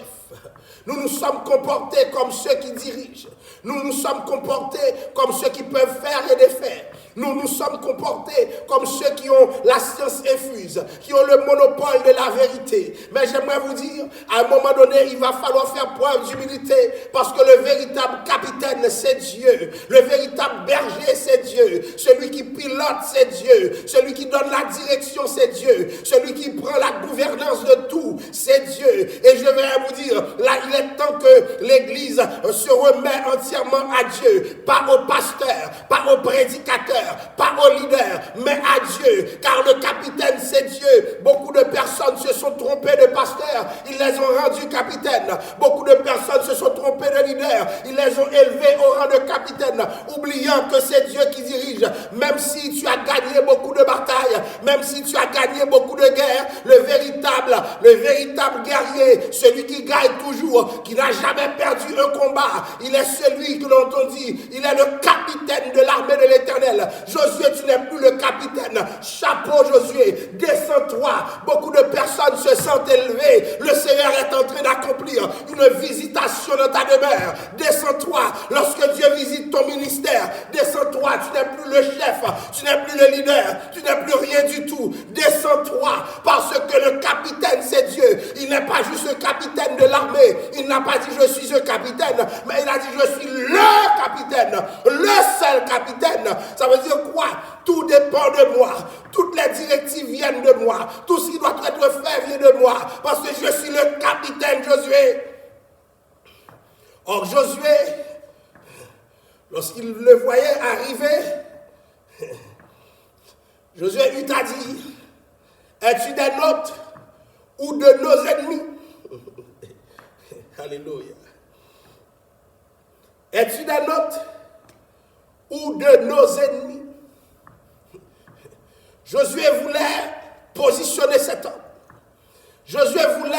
Nous nous sommes comportés comme ceux qui dirigent. Nous nous sommes comportés comme ceux qui peuvent faire et défaire. Nous nous sommes comportés comme ceux qui ont la science infuse, qui ont le monopole de la vérité. Mais j'aimerais vous dire, à un moment donné, il va falloir faire preuve d'humilité parce que le véritable capitaine, c'est Dieu. Le véritable berger, c'est Dieu. Celui qui pilote, c'est Dieu. Celui qui donne la direction, c'est Dieu. Celui qui prend la gouvernance de tout, c'est Dieu. Et je vais vous dire, là, il est temps que l'Église se remet entièrement à Dieu. Pas au pasteur, pas au prédicateur, pas au leader, mais à Dieu. Car le capitaine, c'est Dieu. Beaucoup de personnes se sont trompées de pasteurs. Ils les ont rendus capitaines. Beaucoup de personnes se sont trompées de leaders. Ils les ont élevés au rang de capitaine, oubliant que c'est Dieu qui dirige. Même si tu as gagné beaucoup de batailles, même si tu as gagné beaucoup de guerres, le véritable guerrier, celui qui gagne toujours, qui n'a jamais perdu un combat, il est celui que l'on t'a dit, il est le capitaine de l'armée de l'Éternel. Josué, tu n'es plus le capitaine. Chapeau Josué, descends-toi. Beaucoup de personnes se sentent élevées. Le Seigneur est en train d'accomplir une visitation dans ta demeure. Descends-toi. Lorsque Dieu visite ton ministère, descends-toi. Tu n'es plus le chef, tu n'es plus le leader, tu n'es plus rien du tout. Descends-toi parce que le capitaine c'est Dieu. Il n'est pas juste le capitaine de l'armée. Il n'a pas dit je suis un capitaine, mais il a dit je suis le capitaine, le seul capitaine. Ça veut dire quoi? Tout dépend de moi. Toutes les directives viennent de moi. Tout ce qui doit être fait vient de moi. Parce que je suis le capitaine Josué. Or Josué, lorsqu'il le voyait arriver, Josué lui a dit, es-tu des nôtres ou de nos ennemis? Alléluia. Es-tu des nôtres ou de nos ennemis? Josué voulait positionner cet homme. Josué voulait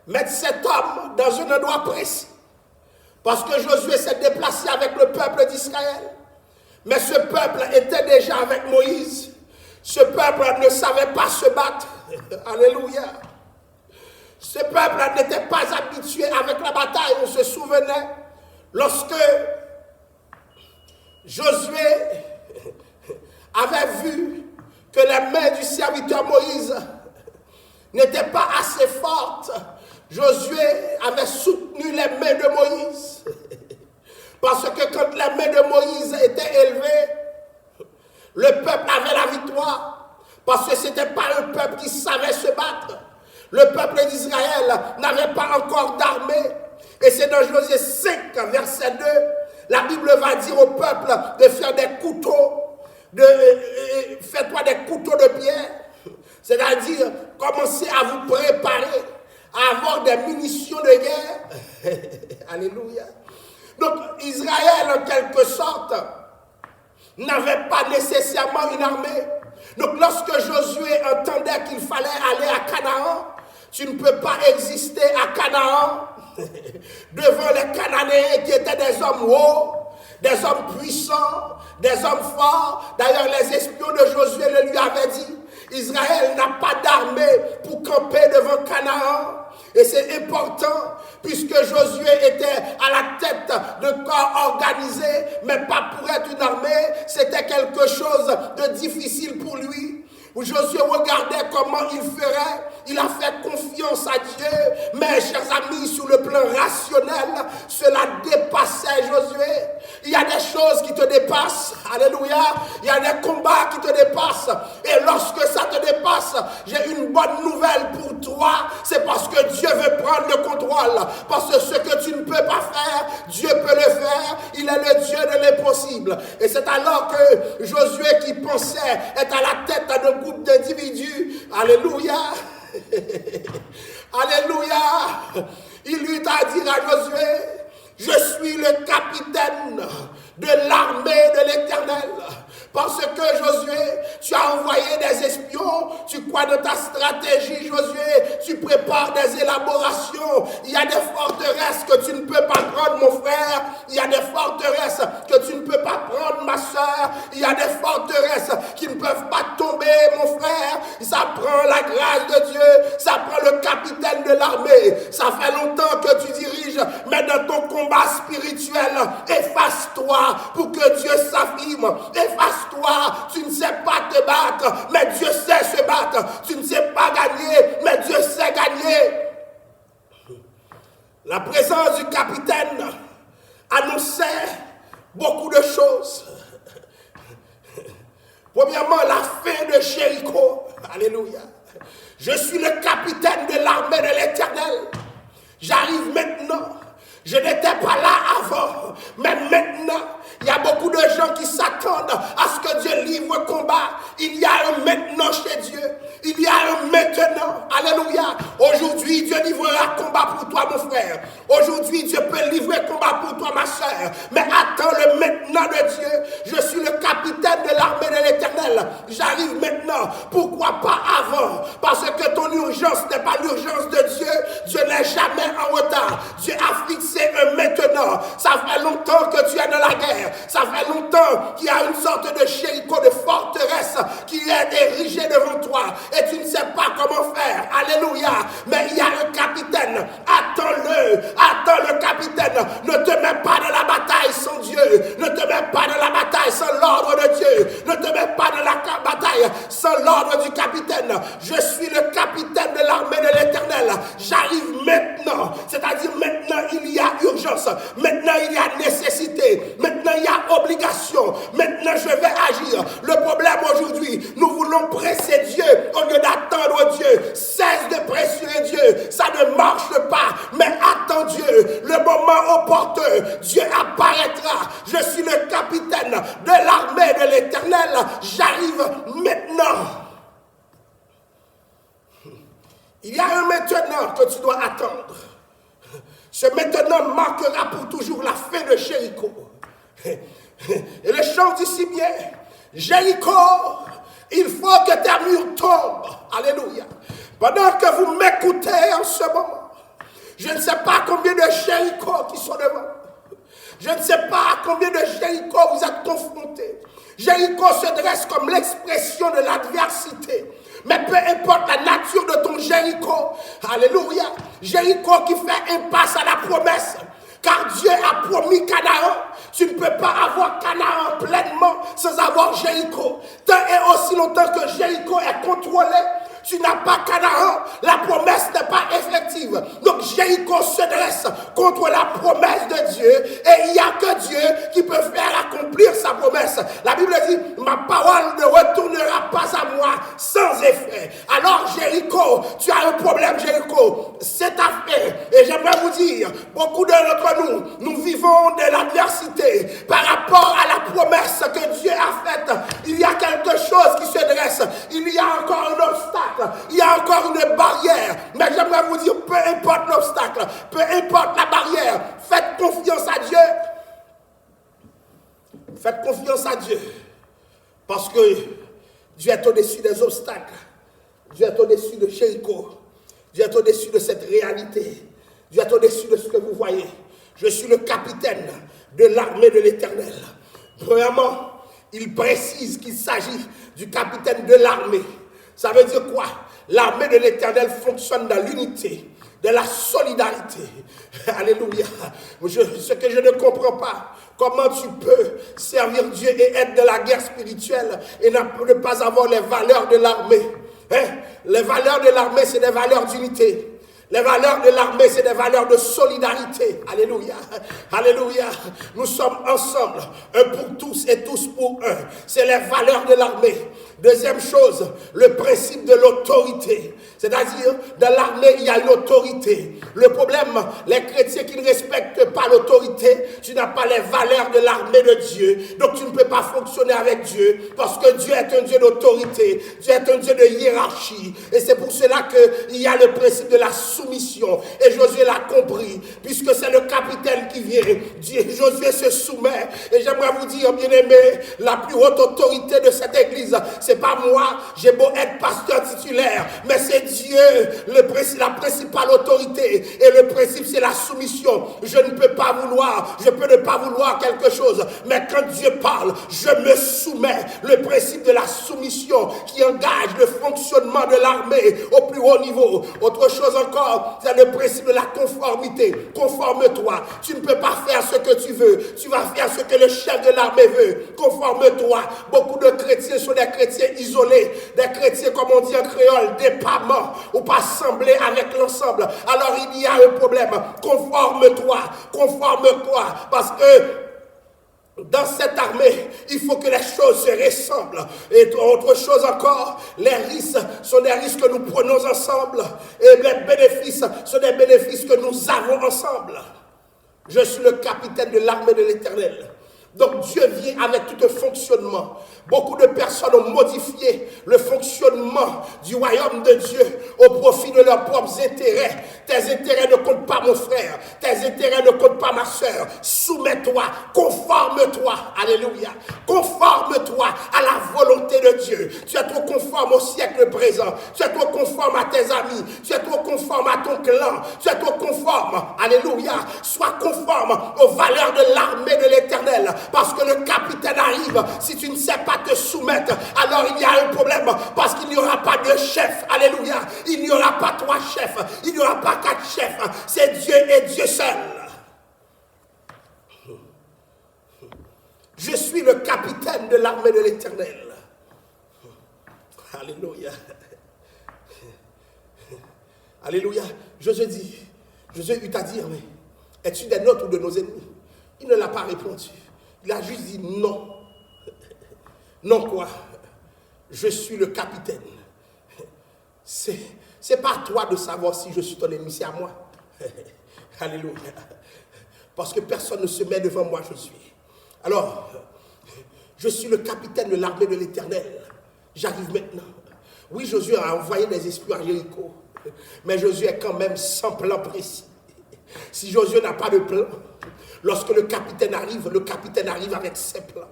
mettre cet homme dans un endroit précis. Parce que Josué s'est déplacé avec le peuple d'Israël. Mais ce peuple était déjà avec Moïse. Ce peuple ne savait pas se battre. Alléluia. Ce peuple n'était pas habitué avec la bataille. On se souvenait lorsque Josué avait vu que les mains du serviteur Moïse n'étaient pas assez fortes. Josué avait soutenu les mains de Moïse. Parce que quand les mains de Moïse étaient élevées, le peuple avait la victoire. Parce que ce n'était pas un peuple qui savait se battre. Le peuple d'Israël n'avait pas encore d'armée. Et c'est dans Josué 5, verset 2, la Bible va dire au peuple de faire des couteaux. Fais-toi des couteaux de pierre. C'est-à-dire, commencez à vous préparer à avoir des munitions de guerre. Alléluia. Donc, Israël, en quelque sorte, n'avait pas nécessairement une armée. Donc, lorsque Josué entendait qu'il fallait aller à Canaan, tu ne peux pas exister à Canaan devant les Cananéens qui étaient des hommes hauts, des hommes puissants, des hommes forts. D'ailleurs, les espions de Josué le lui avaient dit. Israël n'a pas d'armée pour camper devant Canaan. Et c'est important, puisque Josué était à la tête de corps organisé, mais pas pour être une armée. C'était quelque chose de difficile pour lui. Où Josué regardait comment il ferait. Il a fait confiance à Dieu. Mais, chers amis, sur le plan rationnel, cela dépassait Josué. Il y a des choses qui te dépassent. Alléluia. Il y a des combats qui te dépassent. Et lorsque ça te dépasse, j'ai une bonne nouvelle pour toi. C'est parce que Dieu veut prendre le contrôle. Parce que ce que tu ne peux pas faire, Dieu peut le faire. Il est le Dieu de l'impossible. Et c'est alors que Josué, qui pensait être à la tête d'un groupe d'individus, alléluia, alléluia, il lui a dit à Josué, je suis le capitaine de l'armée de l'Éternel. Parce que Josué, tu as envoyé des espions, tu crois dans ta stratégie, Josué, tu prépares des élaborations. Il y a des forteresses que tu ne peux pas prendre, mon frère. Il y a des forteresses que tu ne peux pas prendre, ma soeur. Il y a des forteresses qui ne peuvent pas tomber, mon frère. Ça prend la grâce de Dieu, ça prend le capitaine de l'armée. Ça fait longtemps que tu diriges, mais dans ton combat spirituel, efface-toi pour que Dieu s'affirme. Efface-toi toi, tu ne sais pas te battre, mais Dieu sait se battre. Tu ne sais pas gagner, mais Dieu sait gagner. La présence du capitaine annonçait beaucoup de choses. Premièrement, la fin de Jéricho. Alléluia. Je suis le capitaine de l'armée de l'Éternel. J'arrive maintenant. Je n'étais pas là avant, mais maintenant, il y a beaucoup de gens qui s'attendent à ce que Dieu livre le combat. Il y a un maintenant chez Dieu. Il y a un maintenant. Alléluia. Aujourd'hui, Dieu livrera combat pour toi, mon frère. Aujourd'hui, Dieu peut livrer combat pour toi, ma soeur. Mais attends le maintenant de Dieu. Je suis le capitaine de l'armée de l'Éternel. J'arrive maintenant. Pourquoi pas avant? Parce que ton urgence n'est pas l'urgence de Dieu. Dieu n'est jamais en retard. Dieu a fixé un maintenant. Ça fait longtemps que tu es dans la guerre. Ça fait longtemps qu'il y a une sorte de Jéricho, de forteresse qui est érigée devant toi. Et tu ne sais pas comment faire. Alléluia. Mais il y a un capitaine. Attends-le. Attends le capitaine. Ne te mets pas dans la bataille sans Dieu. Ne te mets pas dans la bataille sans l'ordre de Dieu. Ne te mets pas dans la bataille sans l'ordre du capitaine. Je suis le capitaine de l'armée de l'Éternel. J'arrive maintenant. C'est-à-dire maintenant il y a urgence. Maintenant il y a nécessité. Maintenant il y a obligation. Maintenant je vais agir. Le problème aujourd'hui, nous voulons presser Dieu au lieu d'attendre Dieu. Cesse de pressurer Dieu. Ça ne marche pas. Mais attends Dieu. Le moment opportun, Dieu apparaîtra. Je suis le capitaine de l'armée de l'Éternel. J'arrive maintenant. Il y a un maintenant que tu dois attendre. Ce maintenant marquera pour toujours la fin de Jéricho. Et le chant dit si bien, Jéricho, il faut que tes murs tombent. Alléluia. Pendant que vous m'écoutez en ce moment, je ne sais pas combien de Jéricho qui sont devant vous. Je ne sais pas à combien de Jéricho vous êtes confrontés. Jéricho se dresse comme l'expression de l'adversité. Mais peu importe la nature de ton Jéricho, alléluia, Jéricho qui fait impasse à la promesse, car Dieu a promis Canaan. Tu ne peux pas avoir Canaan pleinement sans avoir Jéricho. Tant et aussi longtemps que Jéricho est contrôlé, tu n'as pas Canaan, la promesse n'est pas effective. Donc Jéricho se dresse contre la promesse de Dieu et il n'y a que Dieu qui peut faire accomplir sa promesse. La Bible dit, ma parole ne retournera pas à moi sans effet. Alors Jéricho, tu as un problème Jéricho, c'est ta fait. Et j'aimerais vous dire, beaucoup d'entre nous, nous vivons de l'adversité par rapport à la promesse que Dieu a faite. Il y a quelque chose qui se dresse, il y a encore un obstacle. Il y a encore une barrière, mais j'aimerais vous dire, peu importe l'obstacle, peu importe la barrière, faites confiance à Dieu. Faites confiance à Dieu, parce que Dieu est au-dessus des obstacles. Dieu est au-dessus de Jéricho. Dieu est au-dessus de cette réalité. Dieu est au-dessus de ce que vous voyez. Je suis le capitaine de l'armée de l'Éternel. Premièrement, il précise qu'il s'agit du capitaine de l'armée. Ça veut dire quoi? L'armée de l'Éternel fonctionne dans l'unité, de la solidarité. Alléluia. Ce que je ne comprends pas, comment tu peux servir Dieu et être dans la guerre spirituelle et ne pas avoir les valeurs de l'armée. Les valeurs de l'armée, c'est des valeurs d'unité. Les valeurs de l'armée, c'est des valeurs de solidarité. Alléluia. Alléluia. Nous sommes ensemble, un pour tous et tous pour un. C'est les valeurs de l'armée. Deuxième chose, le principe de l'autorité. C'est-à-dire, dans l'armée, il y a une autorité. Le problème, les chrétiens qui ne respectent pas l'autorité, tu n'as pas les valeurs de l'armée de Dieu. Donc, tu ne peux pas fonctionner avec Dieu, parce que Dieu est un Dieu d'autorité. Dieu est un Dieu de hiérarchie. Et c'est pour cela qu'il y a le principe de la soumission. Et Josué l'a compris, puisque c'est le capitaine qui vient. Josué se soumet. Et j'aimerais vous dire, bien-aimés, la plus haute autorité de cette église, c'est pas moi, j'ai beau être pasteur titulaire, mais c'est Dieu, la principale autorité. Et le principe, c'est la soumission. Je ne peux pas vouloir, je peux ne pas vouloir quelque chose, mais quand Dieu parle, je me soumets. Le principe de la soumission qui engage le fonctionnement de l'armée au plus haut niveau. Autre chose encore, encore, c'est le principe de la conformité. Conforme-toi. Tu ne peux pas faire ce que tu veux. Tu vas faire ce que le chef de l'armée veut. Conforme-toi. Beaucoup de chrétiens sont des chrétiens isolés, des chrétiens, comme on dit en créole, dépendants, ou pas assemblés avec l'ensemble. Alors il y a un problème. Conforme-toi. Conforme-toi. Parce que dans cette armée, il faut que les choses se ressemblent. Et autre chose encore, les risques sont des risques que nous prenons ensemble. Et les bénéfices sont des bénéfices que nous avons ensemble. Je suis le capitaine de l'armée de l'Éternel. Donc Dieu vient avec tout un fonctionnement. Beaucoup de personnes ont modifié le fonctionnement du royaume de Dieu au profit de leurs propres intérêts. Tes intérêts ne comptent pas, mon frère. Tes intérêts ne comptent pas, ma soeur. Soumets-toi, conforme-toi. Alléluia. Conforme-toi à la volonté de Dieu. Tu es trop conforme au siècle présent. Tu es trop conforme à tes amis. Tu es trop conforme à ton clan. Tu es trop conforme. Alléluia. Sois conforme aux valeurs de l'armée de l'Éternel. Parce que le capitaine arrive. Si tu ne sais pas te soumettre, alors il y a un problème. Parce qu'il n'y aura pas de chef. Alléluia. Il n'y aura pas 3 chefs. Il n'y aura pas 4 chefs. C'est Dieu et Dieu seul. Je suis le capitaine de l'armée de l'Éternel. Alléluia. Alléluia. Josué dit, Josué eut à dire, mais es-tu des nôtres ou de nos ennemis? Il ne l'a pas répondu. Il a juste dit non. Non quoi? Je suis le capitaine. C'est pas à toi de savoir si je suis ton ennemi, c'est à moi. Alléluia. Parce que personne ne se met devant moi, je suis. Alors, je suis le capitaine de l'armée de l'Éternel. J'arrive maintenant. Oui, Josué a envoyé des esprits à Jéricho. Mais Josué est quand même sans plan précis. Si Josué n'a pas de plan, lorsque le capitaine arrive avec ses plans.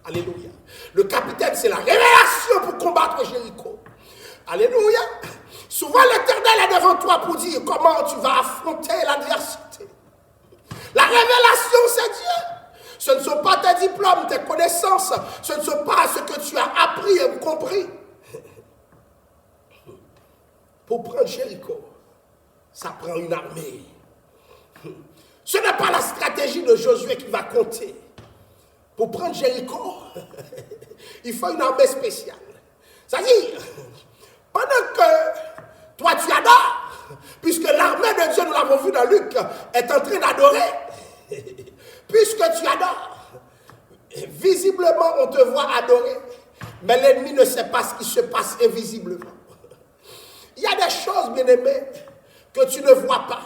Alléluia. Le capitaine, c'est la révélation pour combattre Jéricho. Alléluia. Souvent, l'Éternel est devant toi pour dire comment tu vas affronter l'adversité. La révélation, c'est Dieu. Ce ne sont pas tes diplômes, tes connaissances. Ce ne sont pas ce que tu as appris et compris. Pour prendre Jéricho, ça prend une armée. Ce n'est pas la stratégie de Josué qui va compter. Pour prendre Jéricho, il faut une armée spéciale. C'est-à-dire, pendant que toi tu adores, puisque l'armée de Dieu, nous l'avons vu dans Luc, est en train d'adorer, puisque tu adores, visiblement on te voit adorer, mais l'ennemi ne sait pas ce qui se passe invisiblement. Il y a des choses, bien-aimés, que tu ne vois pas,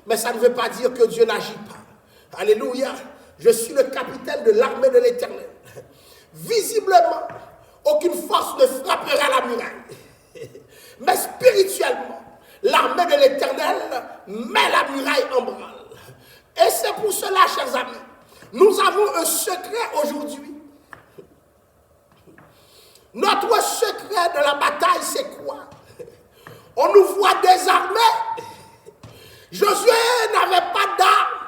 mais ça ne veut pas dire que Dieu n'agit pas. Alléluia. Je suis le capitaine de l'armée de l'Éternel. Visiblement, aucune force ne frappera la muraille. Mais spirituellement, l'armée de l'Éternel met la muraille en branle. Et c'est pour cela, chers amis, nous avons un secret aujourd'hui. Notre secret de la bataille, c'est quoi? On nous voit désarmés. Josué n'avait pas d'armes.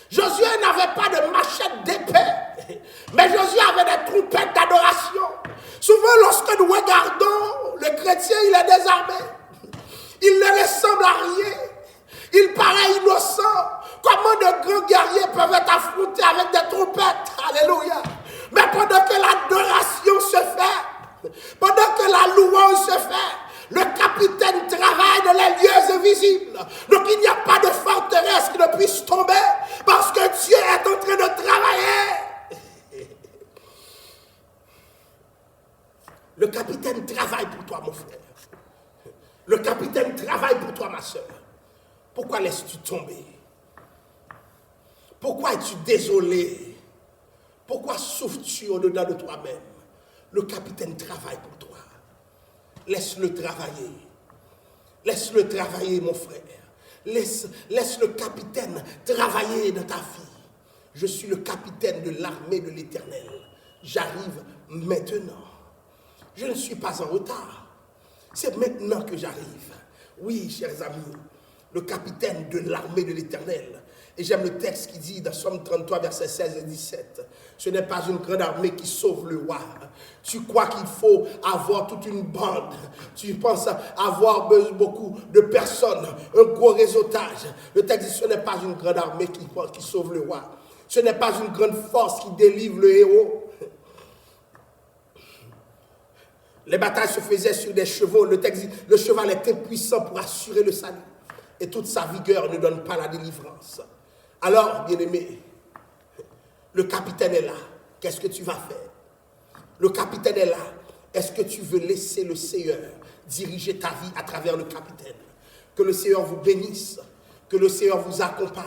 Josué n'avait pas de machette d'épée. Mais Josué avait des trompettes d'adoration. Souvent, lorsque nous regardons le chrétien, il est désarmé. Il ne ressemble à rien. Il paraît innocent. Comment de grands guerriers peuvent être affrontés avec des trompettes? Alléluia. Mais pendant que l'adoration se fait, pendant que la louange se fait, le capitaine travaille dans les lieux invisibles. Donc il n'y a pas de forteresse qui ne puisse tomber parce que Dieu est en train de travailler. Le capitaine travaille pour toi, mon frère. Le capitaine travaille pour toi, ma soeur. Pourquoi laisses-tu tomber? Pourquoi es-tu désolé? Pourquoi souffres-tu au-dedans de toi-même? Le capitaine travaille pour toi. Laisse-le travailler. Laisse-le travailler, mon frère. Laisse le capitaine travailler dans ta vie. Je suis le capitaine de l'armée de l'Éternel. J'arrive maintenant. Je ne suis pas en retard. C'est maintenant que j'arrive. Oui, chers amis, le capitaine de l'armée de l'Éternel. Et j'aime le texte qui dit dans Somme 33, versets 16 et 17, ce n'est pas une grande armée qui sauve le roi. Tu crois qu'il faut avoir toute une bande. Tu penses avoir beaucoup de personnes, un gros réseautage. Le texte dit ce n'est pas une grande armée qui sauve le roi. Ce n'est pas une grande force qui délivre le héros. Les batailles se faisaient sur des chevaux. Le texte dit, le cheval est impuissant pour assurer le salut. Et toute sa vigueur ne donne pas la délivrance. Alors, bien-aimé, le capitaine est là. Qu'est-ce que tu vas faire? Le capitaine est là. Est-ce que tu veux laisser le Seigneur diriger ta vie à travers le capitaine? Que le Seigneur vous bénisse. Que le Seigneur vous accompagne.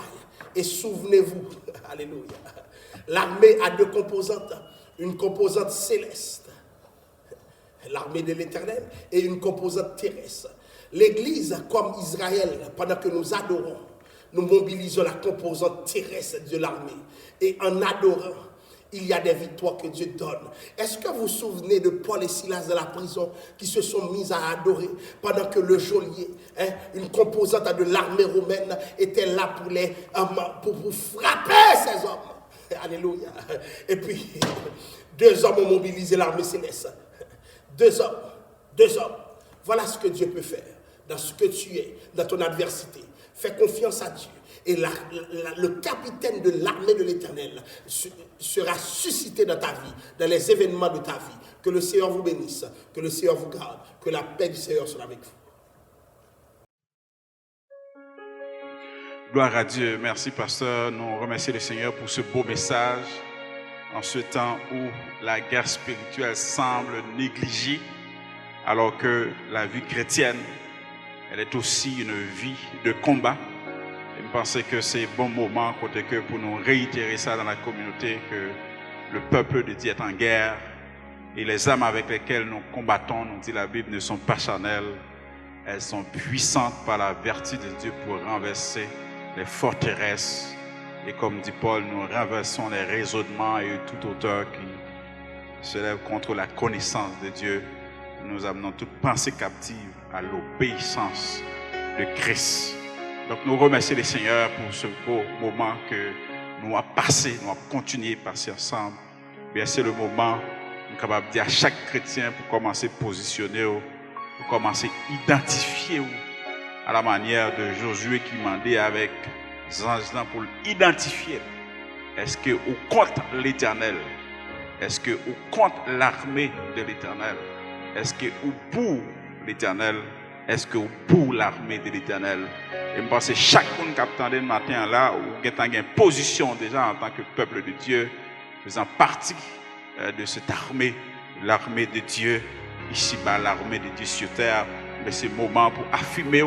Et souvenez-vous, alléluia, l'armée a deux composantes. Une composante céleste, l'armée de l'Éternel, et une composante terrestre. L'Église, comme Israël, pendant que nous adorons, nous mobilisons la composante terrestre de l'armée. Et en adorant, il y a des victoires que Dieu donne. Est-ce que vous vous souvenez de Paul et Silas dans la prison qui se sont mis à adorer pendant que le geôlier, une composante de l'armée romaine, était là pour frapper ces hommes? Alléluia. Et puis, 2 hommes ont mobilisé l'armée céleste. 2 hommes. Voilà ce que Dieu peut faire dans ce que tu es, dans ton adversité. Fais confiance à Dieu. Et le capitaine de l'armée de l'Éternel sera suscité dans ta vie, dans les événements de ta vie. Que le Seigneur vous bénisse, que le Seigneur vous garde, que la paix du Seigneur soit avec vous. Gloire à Dieu. Merci, pasteur. Nous remercions le Seigneur pour ce beau message. En ce temps où la guerre spirituelle semble négligée, alors que la vie chrétienne, elle est aussi une vie de combat. Et je pense que c'est un bon moment pour nous réitérer ça dans la communauté, que le peuple de Dieu est en guerre et les armes avec lesquelles nous combattons, nous dit la Bible, ne sont pas charnelles. Elles sont puissantes par la vertu de Dieu pour renverser les forteresses. Et comme dit Paul, nous renversons les raisonnements et toute hauteur qui se lève contre la connaissance de Dieu. Nous amenons toute pensée captive à l'obéissance de Christ. Donc nous remercions le Seigneur pour ce beau moment que nous avons passé, nous avons continué à passer ensemble. Bien, c'est le moment, nous sommes capables de dire à chaque chrétien pour commencer à positionner, pour commencer à identifier à la manière de Josué qui mandait avec les anges pour l'identifier. Est-ce que vous compte l'Éternel? Est-ce que vous compte l'armée de l'Éternel? Est-ce que vous pour l'Éternel? Est-ce que vous pour l'armée de l'Éternel? Et je pense que chaque monde qui attendait le matin là, ou qui a une position déjà en tant que peuple de Dieu, faisant partie de cette armée, l'armée de Dieu, ici-bas, l'armée de Dieu sur terre. Mais c'est le moment pour affirmer,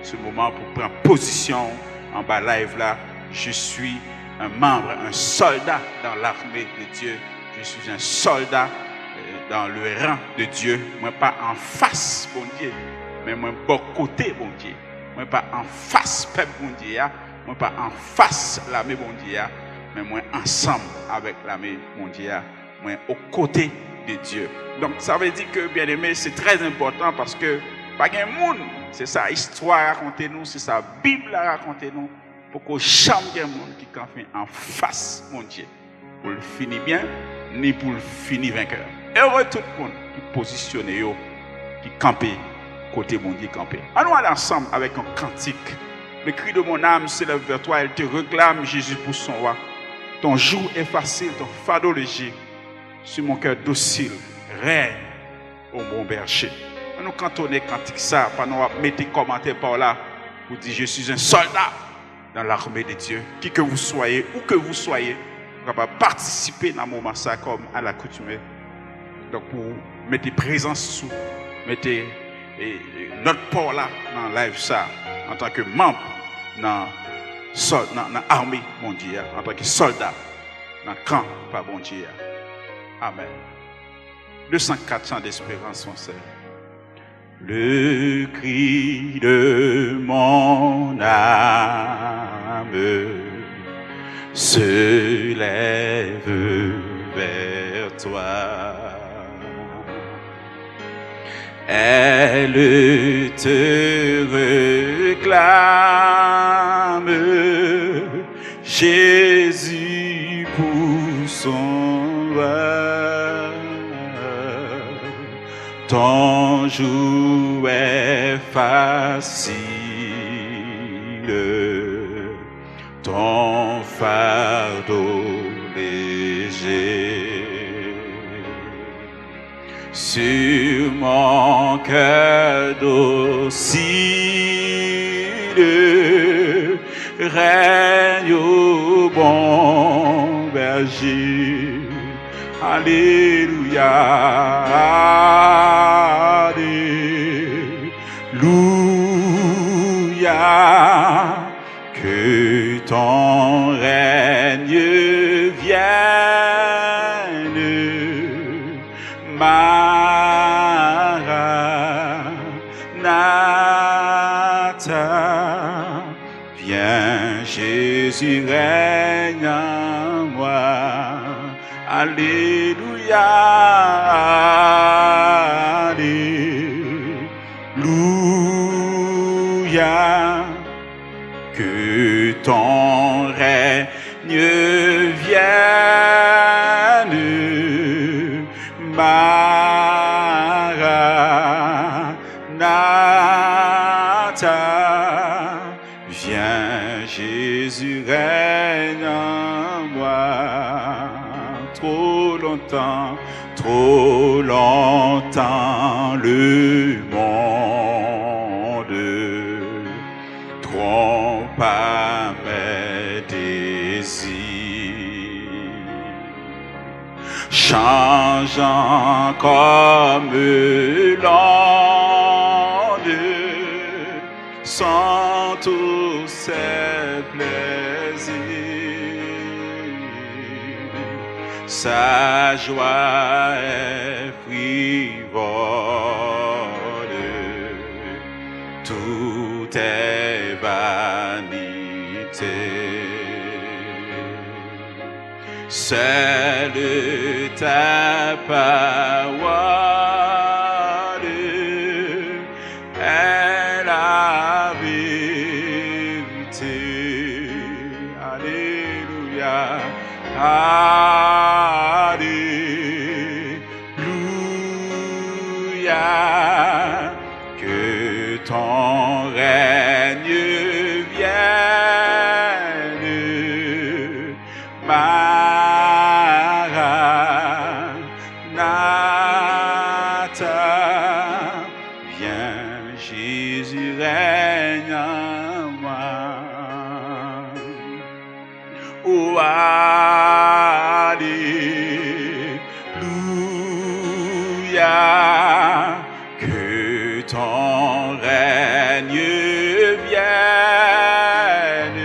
ce moment pour prendre position en bas live là. Je suis un membre, un soldat dans l'armée de Dieu. Je suis un soldat dans le rang de Dieu. Moi, pas en face, bon Dieu, mais moi, bon côté, bon Dieu. Moi, pas en face, peuple, bon Dieu. Moi, pas en face, l'armée, bon Dieu. Mais moi, ensemble avec l'armée, bon Dieu. Moi, aux côtés de Dieu. Donc, ça veut dire que, bien aimé, c'est très important parce que, pas de monde, c'est sa histoire à raconter nous, c'est sa Bible à raconter nous, pour que jamais il y ait un monde qui campe en face, mon Dieu, pour le finir bien, ni pour le finir vainqueur. Heureux tout le monde qui positionne, qui campe, côté mon Dieu campé. Allons aller ensemble avec un cantique. Le cri de mon âme s'élève vers toi, elle te réclame, Jésus, pour son roi. Ton joug est facile, ton fardeau léger, sur mon cœur docile, règne au bon berger. Nous cantonner cantique ça, pas nous mettre des commentaires par là, pour dire je suis un soldat dans l'armée de Dieu. Qui que vous soyez, où que vous soyez, vous pouvez participer dans un moment ça comme à l'accoutumée. Donc pour mettre présence sous, mettez notre port là dans live ça, en tant que membre dans l'armée mondiale, en tant que soldat dans le camp par bon Dieu. Amen. 204 chants d'espérance français. Le cri de mon âme se lève vers toi. Elle te réclame, Jésus pour son roi. Ton joug est facile, ton fardeau léger. Sur mon cœur docile, règne au bon berger. Alléluia, alléluia, que ton règne vienne, Maranatha, viens Jésus, règne en moi. Alléluia, alléluia, que ton règne vienne, Maranatha, viens Jésus, règne en moi. Trop longtemps le monde trompa mes désirs, changeant comme l'onde, sans tous ses plaisirs. Sa joie est frivole, tout est vanité. Seule ta parole est la vérité. Alléluia. Alléluia, que ton règne vienne, Maranatha, viens Jésus, règne en moi. Oh, alléluia, que ton règne vienne,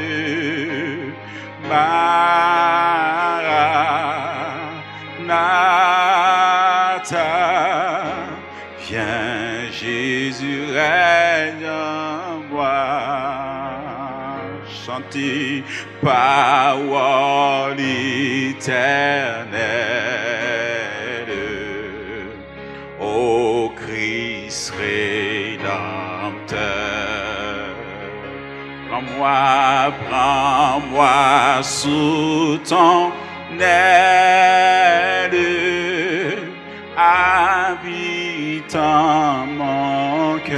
Maranatha, viens Jésus, règne en moi. Chantez parole éternelle, ô Christ rédempteur. Prends-moi sous ton aile, habitant mon cœur,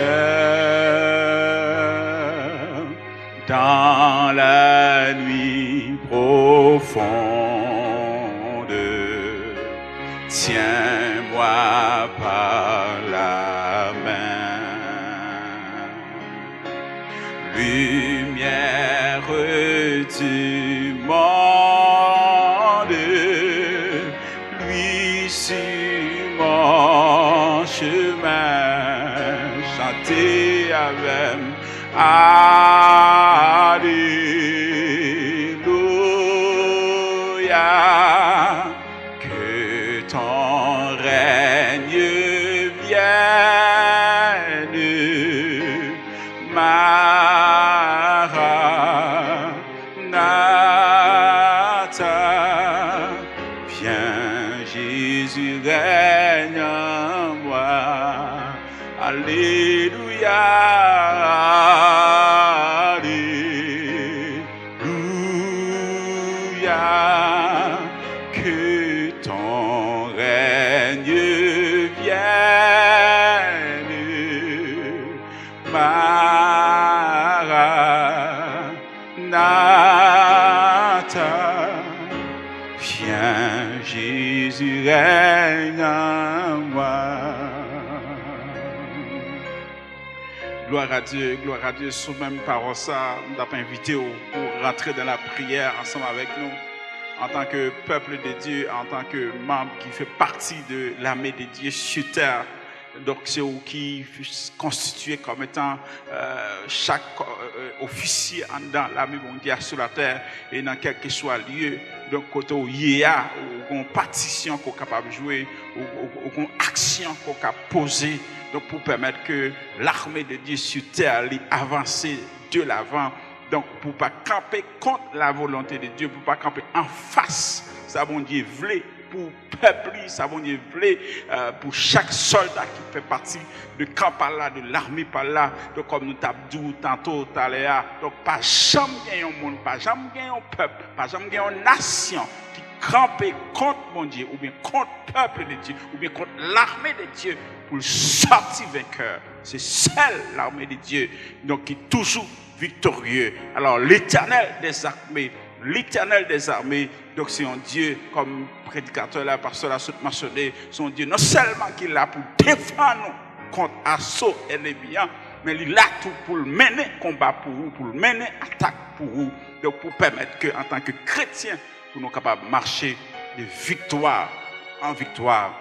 dans la nuit profonde. Tiens-moi par la main, lumière du monde, lui sur mon chemin. Chantez avec alléluia, que ton règne vienne, Maranatha, viens Jésus, règne en moi. Alléluia, alléluia. Alléluia, que ton règne vienne, Maranatha, viens Jésus, règne en moi. Gloire à Dieu, sous même parole ça, nous avons invité pour rentrer dans la prière ensemble avec nous, en tant que peuple de Dieu, en tant que membre qui fait partie de l'armée de Dieu sur terre. Donc c'est eux qui constitué comme étant chaque officier dans l'armée mondiale sur la terre et dans quel que soit lieu. Donc côté où il y a une partition qu'on est capable de jouer, ou une action qu'on est capable de poser. Donc pour permettre que l'armée de Dieu sur terre avance de l'avant, donc pour ne pas camper contre la volonté de Dieu, pour ne pas camper en face, ça bon Dieu voulait pour le peuple, ça bon Dieu voulait pour chaque soldat qui fait partie de camp par là, de l'armée par là, donc comme nous t'avons dit tantôt, donc pas jamais gagner un monde, pas jamais gagner un peuple, pas jamais gagner une nation qui camper contre mon Dieu, ou bien contre le peuple de Dieu, ou bien contre l'armée de Dieu, pour sortir vainqueur. C'est celle l'armée de Dieu, donc qui est toujours victorieux. Alors l'Éternel des armées, donc c'est un Dieu, comme prédicateur là, pasteur là, mentionné, c'est un Dieu non seulement qui est là pour défendre nous contre assaut ennemi, mais il est là tout pour mener combat pour vous, pour mener attaque pour vous, donc pour permettre que en tant que chrétiens, nous sommes capables de marcher de victoire en victoire.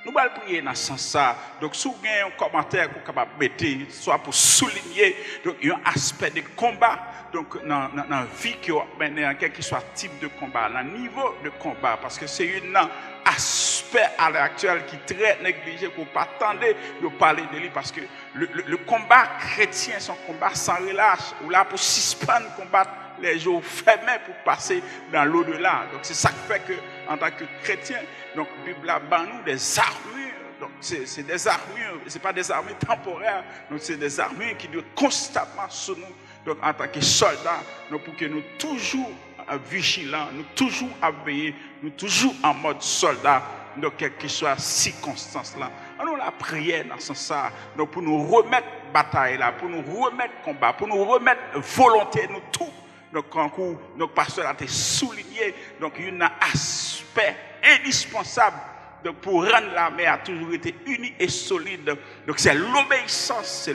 Nous allons prier dans ce sens-là. Donc, si vous avez un commentaire que vous êtes capable de mettre, soit pour souligner donc, un aspect de combat, donc dans la vie qui est menée, en quel que soit type de combat, dans le niveau de combat, parce que c'est un aspect à l'heure actuelle qui est très négligé, qu'on ne peut pas attendre de parler de lui, parce que le combat chrétien, c'est un combat sans relâche, ou là pour suspendre combattre les jours fermés pour passer dans l'au-delà. Donc c'est ça qui fait que en tant que chrétien, donc la Bible a nous des armures. Donc c'est des armures, c'est pas des armures temporaires. Donc c'est des armures qui doivent constamment sur nous. Donc en tant que soldats, donc pour que nous toujours vigilants, nous toujours veiller, nous toujours en mode soldat. Donc quelle que soit la circonstance là, nous la prière dans ce sens, donc pour nous remettre bataille là, pour nous remettre combat, pour nous remettre volonté, nous tout. Donc, quand notre pasteur a été souligné, donc il y a un aspect indispensable donc, pour rendre l'armée a toujours été unie et solide. Donc, c'est l'obéissance,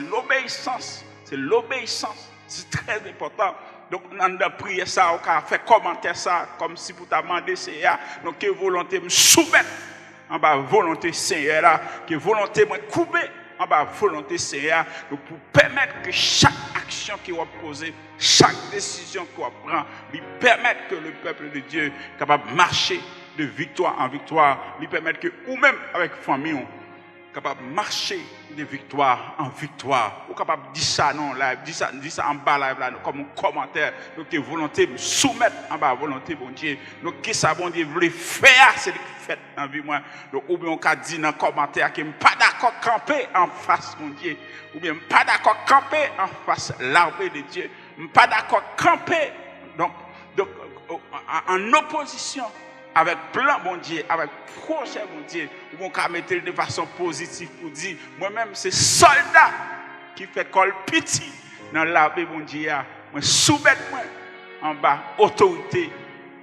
c'est très important. Donc, on a prié ça, on a fait commenter ça, comme si vous t'avez demandé Seigneur, donc que volonté me soumettre en bas volonté Seigneur là, que volonté me couper en bas volonté Seigneur, donc pour permettre que chaque action qui va poser, chaque décision qu'on prend, lui permettre que le peuple de Dieu est capable de marcher de victoire en victoire, lui permettre que, ou même avec famille, capable de marcher de victoire en victoire, ou capable de dire ça non live, dire ça en bas live là, comme un commentaire, donc que volonté me soumettre en bas volonté bon Dieu, donc que ça bon Dieu voulait faire, c'est ce qu'il fait dans vie moi, donc ou bien on peut dire dans le commentaire que je ne suis pas d'accord camper en face mon Dieu, ou bien je ne suis pas d'accord camper en face l'armée de Dieu, je ne suis pas d'accord camper donc en opposition avec plan bon Dieu, avec projet bon Dieu, ou on peut mettre de façon positive pour dire, moi-même c'est soldat qui fait col petit dans l'armée bon Dieu, moi soumettre moi en bas autorité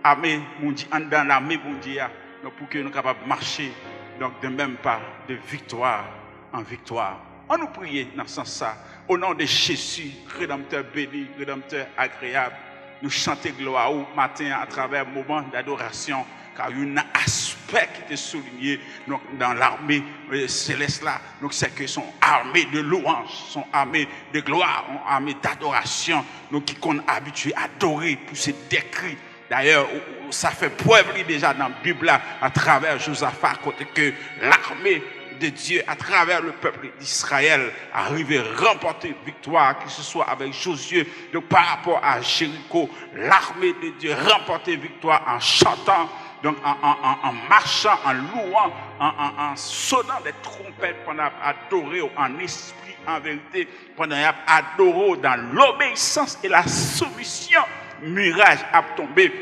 armée bon Dieu dans l'armée bon Dieu, donc pour que nous capables de marcher donc de même pas de victoire en victoire. On nous prie dans ce sens-là, au nom de Jésus, rédempteur béni, rédempteur agréable. Nous chantons gloire au matin à travers un moment d'adoration, car il y a un aspect qui est souligné donc, dans l'armée céleste là. Donc c'est que son armée de louange, son armée de gloire, son armée d'adoration, donc qui sont habitués à adorer pour se décrire. D'ailleurs, ça fait preuve déjà dans la Bible là, à travers Josaphat, côté que l'armée de Dieu à travers le peuple d'Israël arriver à remporter victoire, que ce soit avec Josué, donc par rapport à Jéricho, l'armée de Dieu remporter victoire en chantant, donc en marchant, en louant, en sonnant des trompettes pendant adorer en esprit, en vérité, pendant adorer dans l'obéissance et la soumission, mirage a tombé.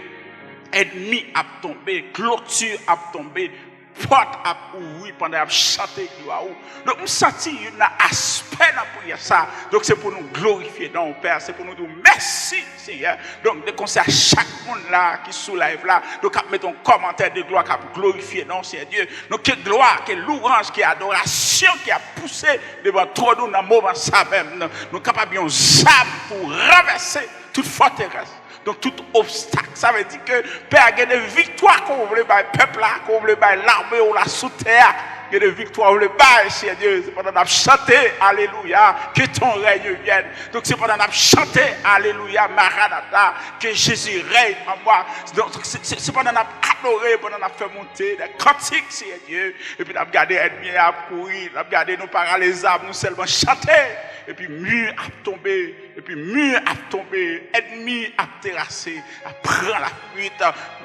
ennemi a tombé, clôture a tombé, porte a ouvert pendant a chanté gloire. Donc nous senti un aspect dans prière ça. Donc c'est pour nous glorifier dans le Père, c'est pour nous dire merci Seigneur. Donc de conseil à chaque monde là qui sous live là, donc mettre un commentaire de gloire qui a glorifié dans Seigneur Dieu. Donc quelle gloire, quelle louange, quelle adoration qui a poussé devant trop nous dans le moment ça même. Nous capables de zam pour renverser toute forteresse. Donc tout obstacle, ça veut dire que Père a des victoires qu'on veut par le peuple là, qu'on veut par l'armée ou la sous-terre. Il y a des victoires qu'on veut par Seigneur Dieu. C'est pendant qu'on a chanté, alléluia, que ton règne vienne. Donc c'est pendant qu'on a chanté, alléluia, Maranatha, que Jésus règne en moi. Donc c'est pendant qu'on a adoré, pendant qu'on a fait monter des cantiques, Seigneur Dieu. Et puis on a regardé l'ennemi à courir, on a regardé nos paralysables, nous seulement chanter. Et puis mur a tombé, et puis mur a tombé, ennemi a terrassé, a pris la fuite,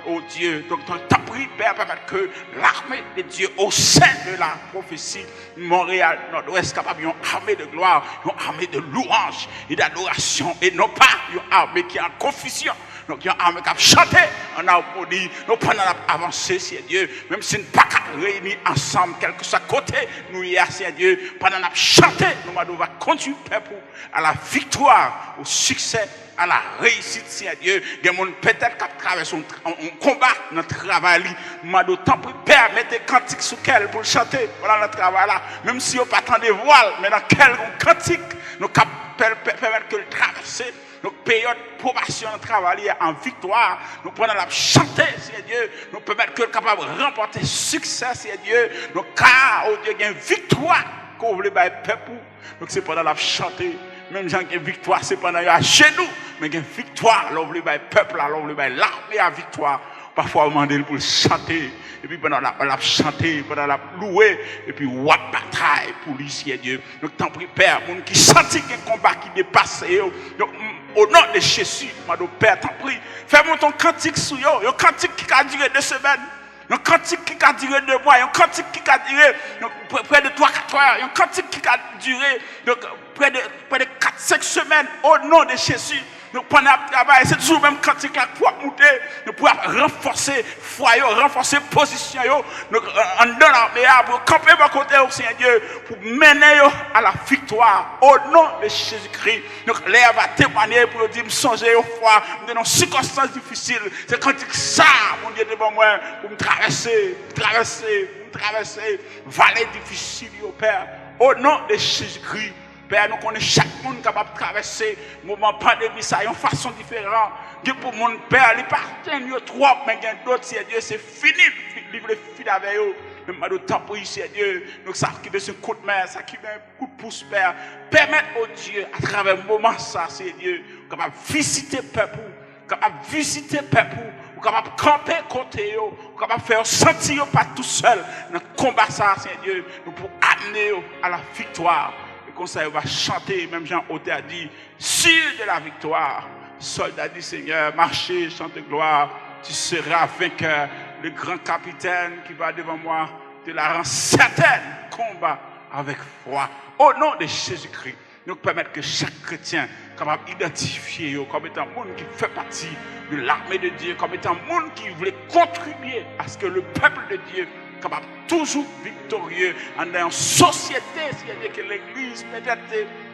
oh Dieu. Donc t'as pris, Père, que l'armée de Dieu au sein de la prophétie Montréal Nord-Ouest capable d'une armée de gloire, une armée de louange et d'adoration, et non pas une armée qui est en confusion. Donc, il y a un armée qui a chanté en harmonie. Nous prenons avancer, Seigneur Dieu. Même si nous ne sommes pas réunis ensemble, quel que soit côté, nous y sommes, Seigneur Dieu. Pendant qu'on a chanté, nous allons conduire le peuple à la victoire, au succès, à la réussite, Seigneur Dieu. Il y a des gens peut-être qui traversent un combat dans le travail. Nous allons tant pis, Père, mettez cantique sur quel pour chanter pendant le travail là. Même si on n'a pas tant de voiles, mais dans quel cantique, nous permettre que le traverser. Nous période de probation de travail en victoire. Nous prenons la chanter, Seigneur Dieu. Nous permettre que le capable de remporter succès, Seigneur Dieu. Donc, car, oh Dieu, il y a une victoire qu'on veut le peuple. Donc, c'est pendant la chanter. Même gens qui ont victoire, c'est pendant à genoux. Mais il y a une victoire, l'on veut le peuple, l'on veut l'armée à victoire. Parfois, on demande pour chanter. Et puis pendant la chanter, pendant la louer, et puis what bataille pour lui, Seigneur Dieu. Donc, t'en prie, Père, mon qui sentit un combat qui dépasse. Donc, au nom de Jésus, mon Père, t'en prie, fais-moi ton cantique sur eux, un cantique qui a duré 2 semaines. Un cantique qui a duré 2 mois, un cantique qui a duré près de 3-4 heures, un cantique qui a duré près de 4-5 semaines, au nom de Jésus. Nous pendant le travail, c'est toujours même cantique là pour monter, nous pouvons renforcer foyer, renforcer position, nous en donnant l'armée pour camper à côté au Seigneur Dieu, pour mener à la victoire au nom de Jésus-Christ. Donc l'air va témoigner pour dire me songer au foi, dans des circonstances difficiles. C'est cantique ça, mon Dieu devant moi, pour me traverser, vallée difficile au Père, au nom de Jésus-Christ. Père, nous connaissons chaque monde capable de traverser le moment de pandémie, ça de façon différente. Pour mon Père, il appartient trop, mais il y a d'autres, c'est Dieu, c'est fini, livre le fil avec eux. Mais nous t'en prie, c'est Dieu. Donc ça qui veut ce coup de main, ça qui veut un coup de pouce, Père. Permettre au Dieu, à travers le moment, ça, c'est Dieu, capable de visiter le peuple, capable de visiter le peuple, capable de camper côté eux, capable de faire sentir pas tout seul dans le combat, ça, c'est Dieu, pour amener à la victoire. Comme ça, il va chanter, même Jean Auté a dit, sûr de la victoire, soldat du Seigneur, marchez, chante gloire, tu seras vainqueur. Le grand capitaine qui va devant moi te la rend certaine, combat avec foi. Au nom de Jésus-Christ, nous permettre que chaque chrétien capable d'identifier comme étant un monde qui fait partie de l'armée de Dieu, comme étant un monde qui voulait contribuer à ce que le peuple de Dieu capable toujours victorieux en une société, c'est-à-dire que l'Église peut-être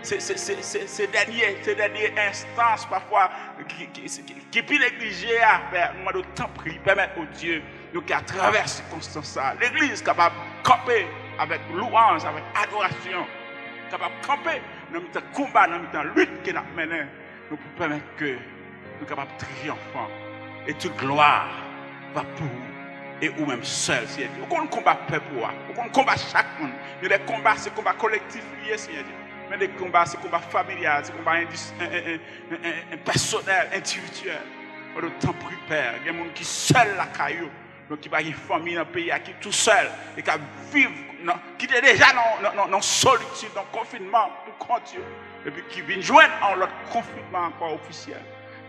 ces dernières instances parfois qui peut négliger à faire. Nous devons tant prier, permettre au Dieu nous qui à travers ces circonstances, l'Église capable de camper avec louange, avec adoration, capable de camper dans le combat, dans le lutte que nous menons, nous pouvons permettre que nous sommes capables de triompher et toute gloire va pour nous. Et ou même seul, Seigneur Dieu. On combat peuple, on combat chaque monde. Il y a des combats, c'est des combats collectifs liés, Seigneur Dieu. Mais des combats, c'est des combats familiales, c'est des combats personnels, individuels. On doit t'en prier, Père. Il y a des gens qui sont seuls la caillou, donc qui ont une famille dans le pays, qui sont tout seuls, et qui vivent, qui sont déjà dans solitude, dans confinement, pour compte Dieu. Et puis qui viennent joindre en l'autre confinement encore officiel.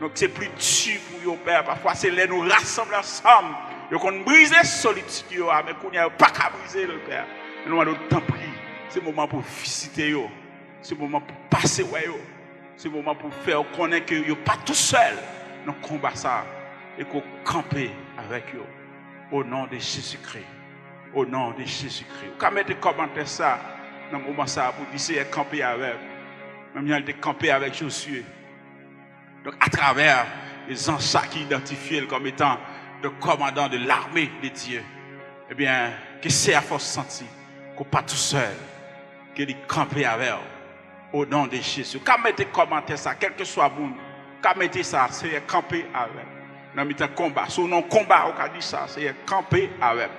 Donc c'est plus dur pour eux, Père. Parfois, c'est les nous rassembler ensemble. Donc on brise la solitude, mais qu'on n'y a pas qu'à briser le Père. Nous allons t'en prier. C'est le moment pour visiter, c'est le moment pour passer, c'est le moment pour faire connaître que vous n'êtes pas tout seul dans le combat. et qu'on campe avec eux. Au nom de Jésus-Christ. Au nom de Jésus-Christ. Vous pouvez mettre des commentaires ça dans le moment ça pour dire c'est camper avec. Même il a campé avec Josué. Donc à travers les anciens qui identifient comme étant le commandant de l'armée de Dieu, eh bien, que c'est à force sentir qu'on n'est pas tout seul, qu'il est campé avec eux. Au nom de Jésus. Quand mettez des commentaires ça, quel que soit le monde, quand mettez ça, c'est camper avec. Dans le combat, sur nos combats, on a dit ça, c'est camper avec.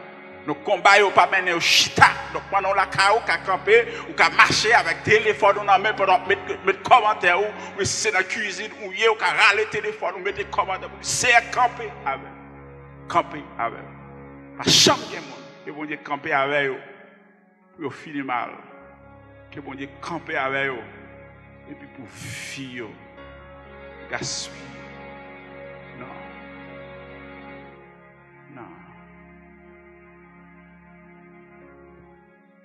Nos combats, on pas mener au chita. Donc, pendant la chaos, on a campé, on a marché avec téléphone, on a même pendant mettre commentaires, ou si c'est dans la cuisine, ou on a râlé le téléphone, on met des commentaires. C'est camper avec. Camper avec. La chambre de monde, que bon Dieu camper avec eux, pour finir mal. Que bon Dieu camper avec eux, et puis pour fuir, gaspiller. Non. Non.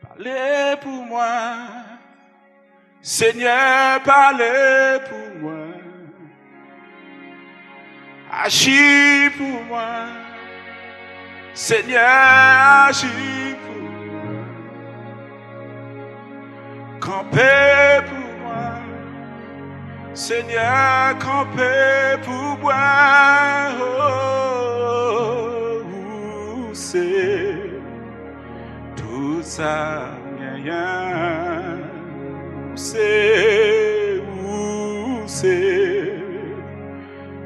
Parlez pour moi, Seigneur, parlez pour moi. Agis pour moi, Seigneur, agis pour moi. Campez pour moi, Seigneur, campez pour moi. Oh, où c'est tout ça, rien. Où c'est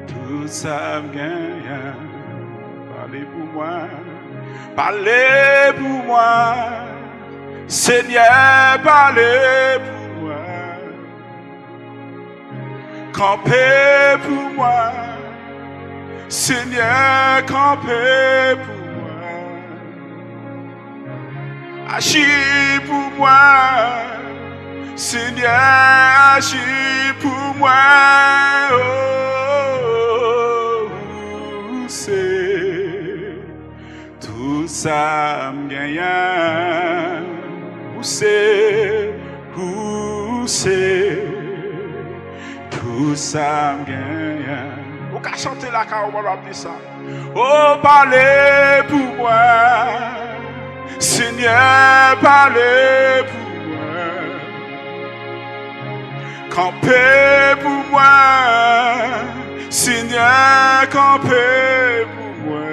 tout ça, rien. Parlez pour moi, parlez pour moi, Seigneur, parlez pour moi. Campez pour moi, Seigneur, campez pour moi. Agis pour moi, Seigneur, agis pour moi. Oh, où c'est tout ça me gagne? Où c'est tout ça me gagne? Vous pouvez chanter la car on va dire ça. Oh, parlez pour moi, Seigneur, parlez pour moi. Campez pour moi, Seigneur, campez pour moi.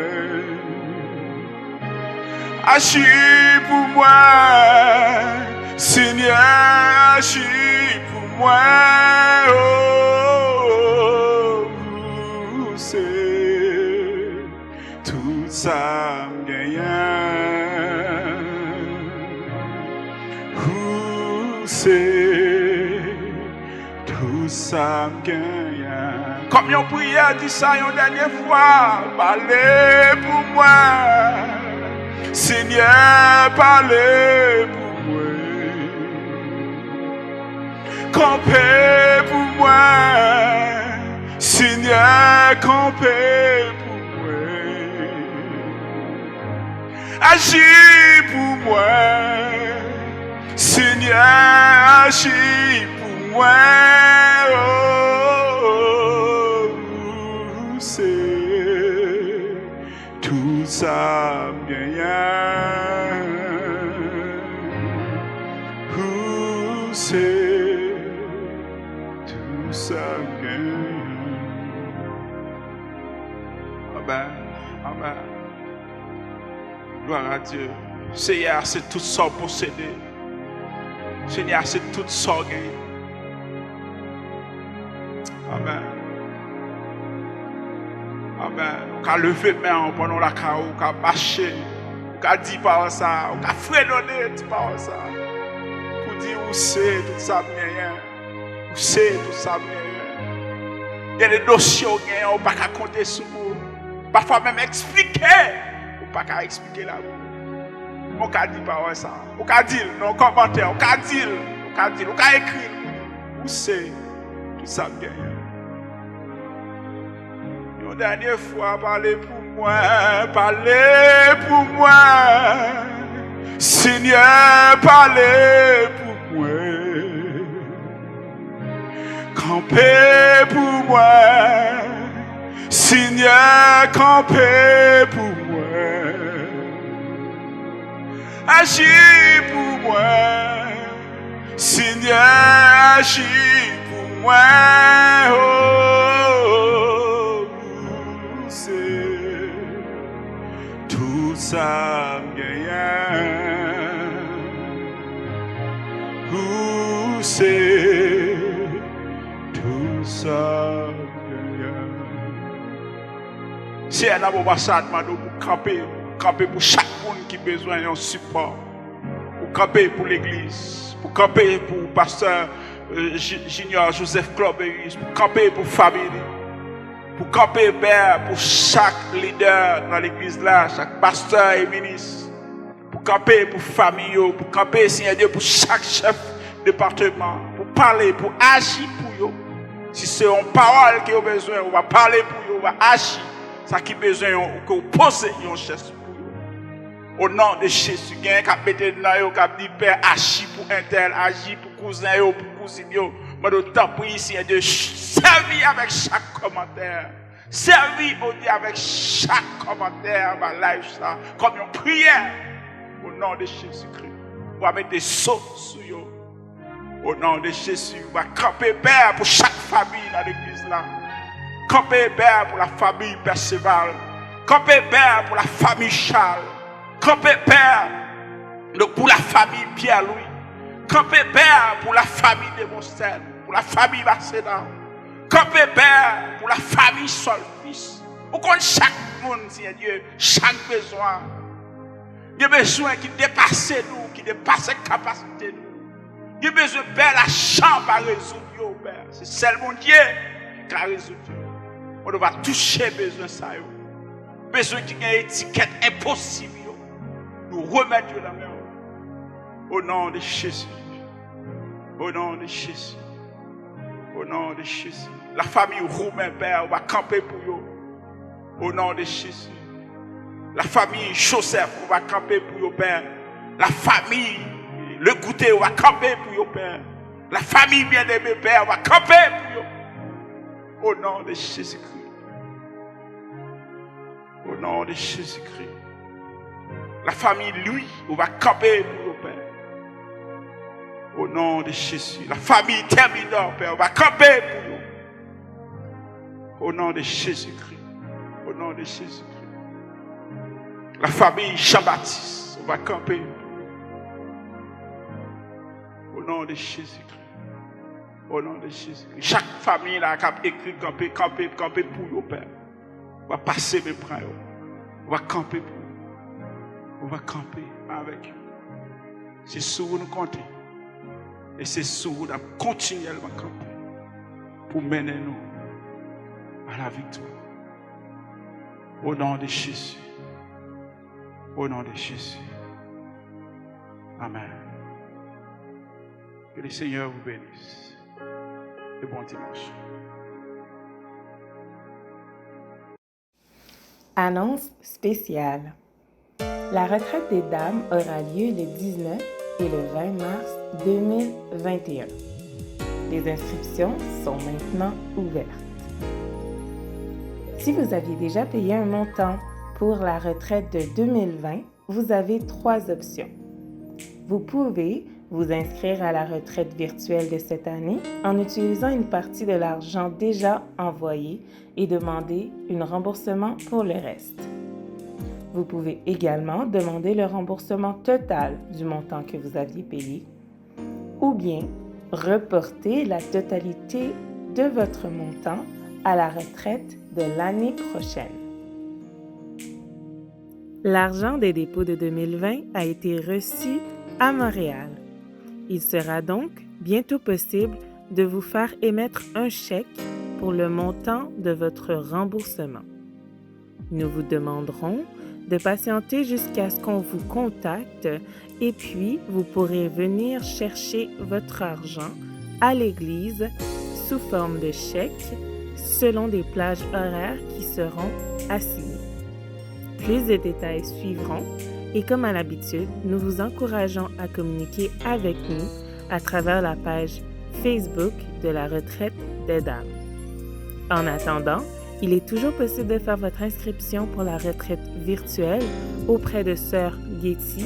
Agis pour moi, Seigneur, agis pour moi. Oh, où c'est tout ça me gagne? Où c'est tout ça me gagne? Comme on prière dit ça une dernière fois, parlez pour moi, Seigneur, parlez pour moi. Campez pour moi, Seigneur, campez pour moi. Agis pour moi, Seigneur, agis pour moi. Oh, où c'est tout ça me gagne? Où c'est tout ça me gagne? Amen, amen. Gloire à Dieu. Seigneur, c'est tout ça possédé. Seigneur, c'est tout ça gagné. Amen. Amen. On a levé main pendant la chaos, on a marché, on a dit par ça, on a fredonné par ça. Pour dire où c'est tout ça bien, où c'est tout ça bien. Il y a des notions on ne peut pas compter sur vous. Parfois même expliquer, on ne peut pas expliquer là. On a dit par ça, on a dit dans les commentaires, on a dit, on a écrit où c'est tout ça bien. Une dernière fois, parlez pour moi, Seigneur, parlez pour moi. Campez pour moi, Seigneur, campé pour moi. Agis pour moi. Seigneur, agis pour moi. Oh, c'est tout ça gagnant. C'est tout ça. C'est un ambassade pour camper pour chaque monde qui a besoin d'un support. Pour camper pour l'église. Pour camper pour pasteur Junior Joseph Cloberis. Pour camper pour famille. Pour camper pour chaque leader dans l'église là. Chaque pasteur et ministre. Pour camper pour famille. Pour camper, Seigneur Dieu, pour chaque chef département. Pour parler, pour agir pour eux. Si c'est une parole qui a besoin, on va parler pour eux, on va agir. Ça qui a besoin que vous posez un geste pour eux. Au nom de Jésus, il y a un qui a mis dans eux, qui a dit Père, agis pour un tel, agis pour cousin, pour cousine. Mais d'autant prie ici de servir avec chaque commentaire. Servir avec chaque commentaire, ma life, ça, comme une prière. Au nom de Jésus-Christ. On va mettre des sauts sur eux. Au nom de Jésus, on va camper Père pour chaque famille dans l'église là. Camper Père pour la famille Perceval. Camper Père pour la famille Charles. Camper Père pour la famille Pierre-Louis. Camper Père pour la famille de Mostel. Pour la famille Bacéda. Camper Père pour la famille Solfils. Pour qu'on chaque monde, Seigneur Dieu, chaque besoin. Il y a besoin qui dépasse nous, qui dépasse la capacité de nous. Il y a besoin de Père, la chambre à résoudre, Père. C'est seulement Dieu qui a résolu. On doit toucher besoin de ça. Besoin qui a une étiquette impossible. Nous remettre la main. Au nom de Jésus. Au nom de Jésus. Au nom de Jésus. La famille Roumain, Père, on va camper pour eux. Au nom de Jésus. La famille Joseph, on va camper pour eux, Père. La famille Le Goûter, on va camper pour eux, Père. La famille bien-aimée, Père, on va camper pour eux. Au nom de Jésus-Christ. Au nom de Jésus-Christ. La famille Louis, on va camper pour eux, Père. Au nom de Jésus. La famille Terminor, Père, on va camper pour eux. Au nom de Jésus-Christ. Au nom de Jésus-Christ. La famille Jean-Baptiste, on va camper. Au nom de Jésus-Christ. Au nom de Jésus-Christ. Chaque famille là qui a écrit camper pour vous, Père. On va passer mes bras. On va camper pour vous. On va camper avec vous. C'est sur vous nous comptez. Et c'est sur vous nous continuellement camper. Pour mener nous à la victoire. Au nom de Jésus. Au nom de Jésus. Amen. Que le Seigneur vous bénisse. Et bon dimanche. Annonce spéciale. La retraite des dames aura lieu le 19 et le 20 mars 2021. Les inscriptions sont maintenant ouvertes. Si vous aviez déjà payé un montant pour la retraite de 2020, vous avez 3 options. Vous pouvez vous inscrire à la retraite virtuelle de cette année en utilisant une partie de l'argent déjà envoyé et demander un remboursement pour le reste. Vous pouvez également demander le remboursement total du montant que vous aviez payé ou bien reporter la totalité de votre montant à la retraite de l'année prochaine. L'argent des dépôts de 2020 a été reçu à Montréal. Il sera donc bientôt possible de vous faire émettre un chèque pour le montant de votre remboursement. Nous vous demanderons de patienter jusqu'à ce qu'on vous contacte et puis vous pourrez venir chercher votre argent à l'église sous forme de chèque selon des plages horaires qui seront assignées. Plus de détails suivront et comme à l'habitude, nous vous encourageons à communiquer avec nous à travers la page Facebook de la retraite des dames. En attendant, Il est toujours possible de faire votre inscription pour la retraite virtuelle auprès de Sœur Getty,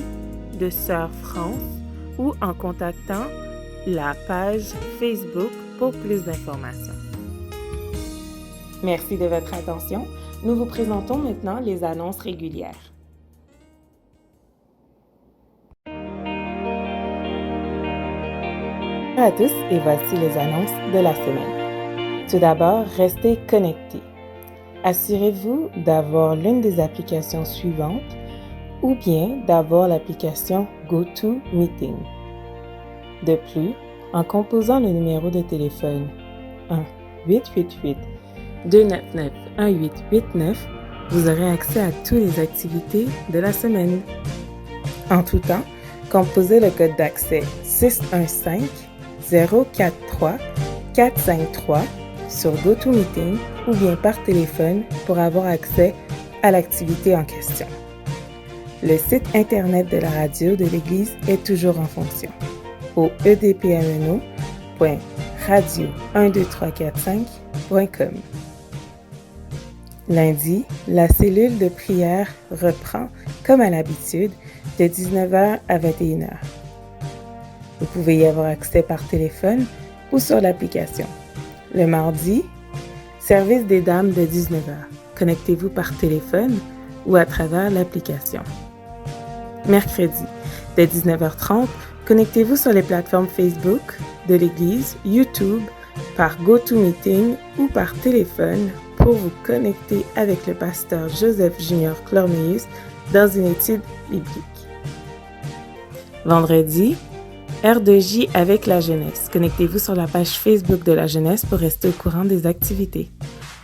de Sœur France ou en contactant la page Facebook pour plus d'informations. Merci de votre attention. Nous vous présentons maintenant les annonces régulières. Bonjour à tous et voici les annonces de la semaine. Tout d'abord, restez connectés. Assurez-vous d'avoir l'une des applications suivantes ou bien d'avoir l'application GoToMeeting. De plus, en composant le numéro de téléphone 1-888-299-1889, vous aurez accès à toutes les activités de la semaine. En tout temps, composez le code d'accès 615-043-453 sur GoToMeeting ou bien par téléphone pour avoir accès à l'activité en question. Le site Internet de la radio de l'Église est toujours en fonction au edpmno.radio12345.com. Lundi, la cellule de prière reprend, comme à l'habitude, de 19h à 21h. Vous pouvez y avoir accès par téléphone ou sur l'application. Le mardi, service des dames de 19h. Connectez-vous par téléphone ou à travers l'application. Mercredi, dès 19h30, connectez-vous sur les plateformes Facebook de l'Église, YouTube, par GoToMeeting ou par téléphone pour vous connecter avec le pasteur Joseph Junior Clormeus dans une étude biblique. Vendredi, R2J avec la jeunesse. Connectez-vous sur la page Facebook de la jeunesse pour rester au courant des activités.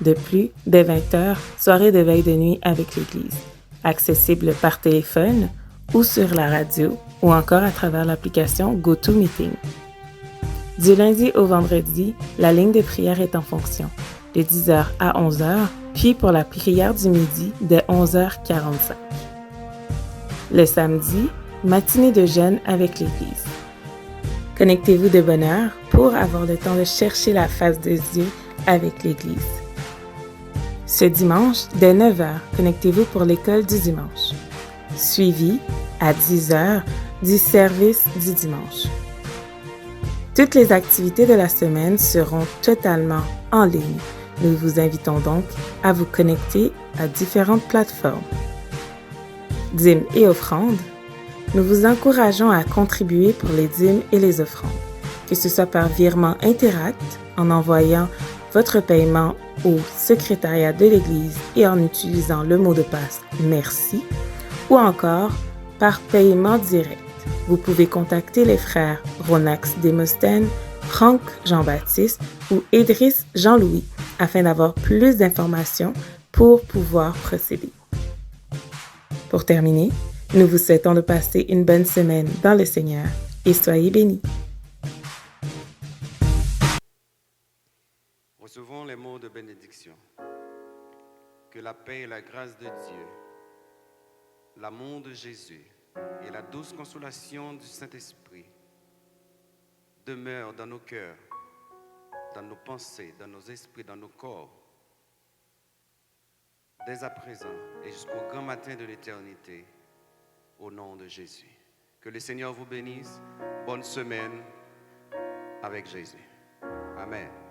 De plus, dès 20h, soirée de veille de nuit avec l'Église. Accessible par téléphone ou sur la radio ou encore à travers l'application GoToMeeting. Du lundi au vendredi, la ligne de prière est en fonction, de 10h à 11h, puis pour la prière du midi, dès 11h45. Le samedi, matinée de jeûne avec l'Église. Connectez-vous de bonne heure pour avoir le temps de chercher la face de Dieu avec l'Église. Ce dimanche, dès 9h, connectez-vous pour l'école du dimanche. Suivi à 10h du service du dimanche. Toutes les activités de la semaine seront totalement en ligne. Nous vous invitons donc à vous connecter à différentes plateformes. Dîmes et offrandes. Nous vous encourageons à contribuer pour les dîmes et les offrandes, que ce soit par virement Interact en envoyant votre paiement au secrétariat de l'Église et en utilisant le mot de passe « Merci » ou encore par paiement direct. Vous pouvez contacter les frères Ronax Démosthène, Franck Jean-Baptiste ou Idriss Jean-Louis afin d'avoir plus d'informations pour pouvoir procéder. Pour terminer, nous vous souhaitons de passer une bonne semaine dans le Seigneur et soyez bénis. Recevons les mots de bénédiction. Que la paix et la grâce de Dieu, l'amour de Jésus et la douce consolation du Saint-Esprit demeurent dans nos cœurs, dans nos pensées, dans nos esprits, dans nos corps, dès à présent et jusqu'au grand matin de l'éternité, au nom de Jésus. Que le Seigneur vous bénisse. Bonne semaine avec Jésus. Amen.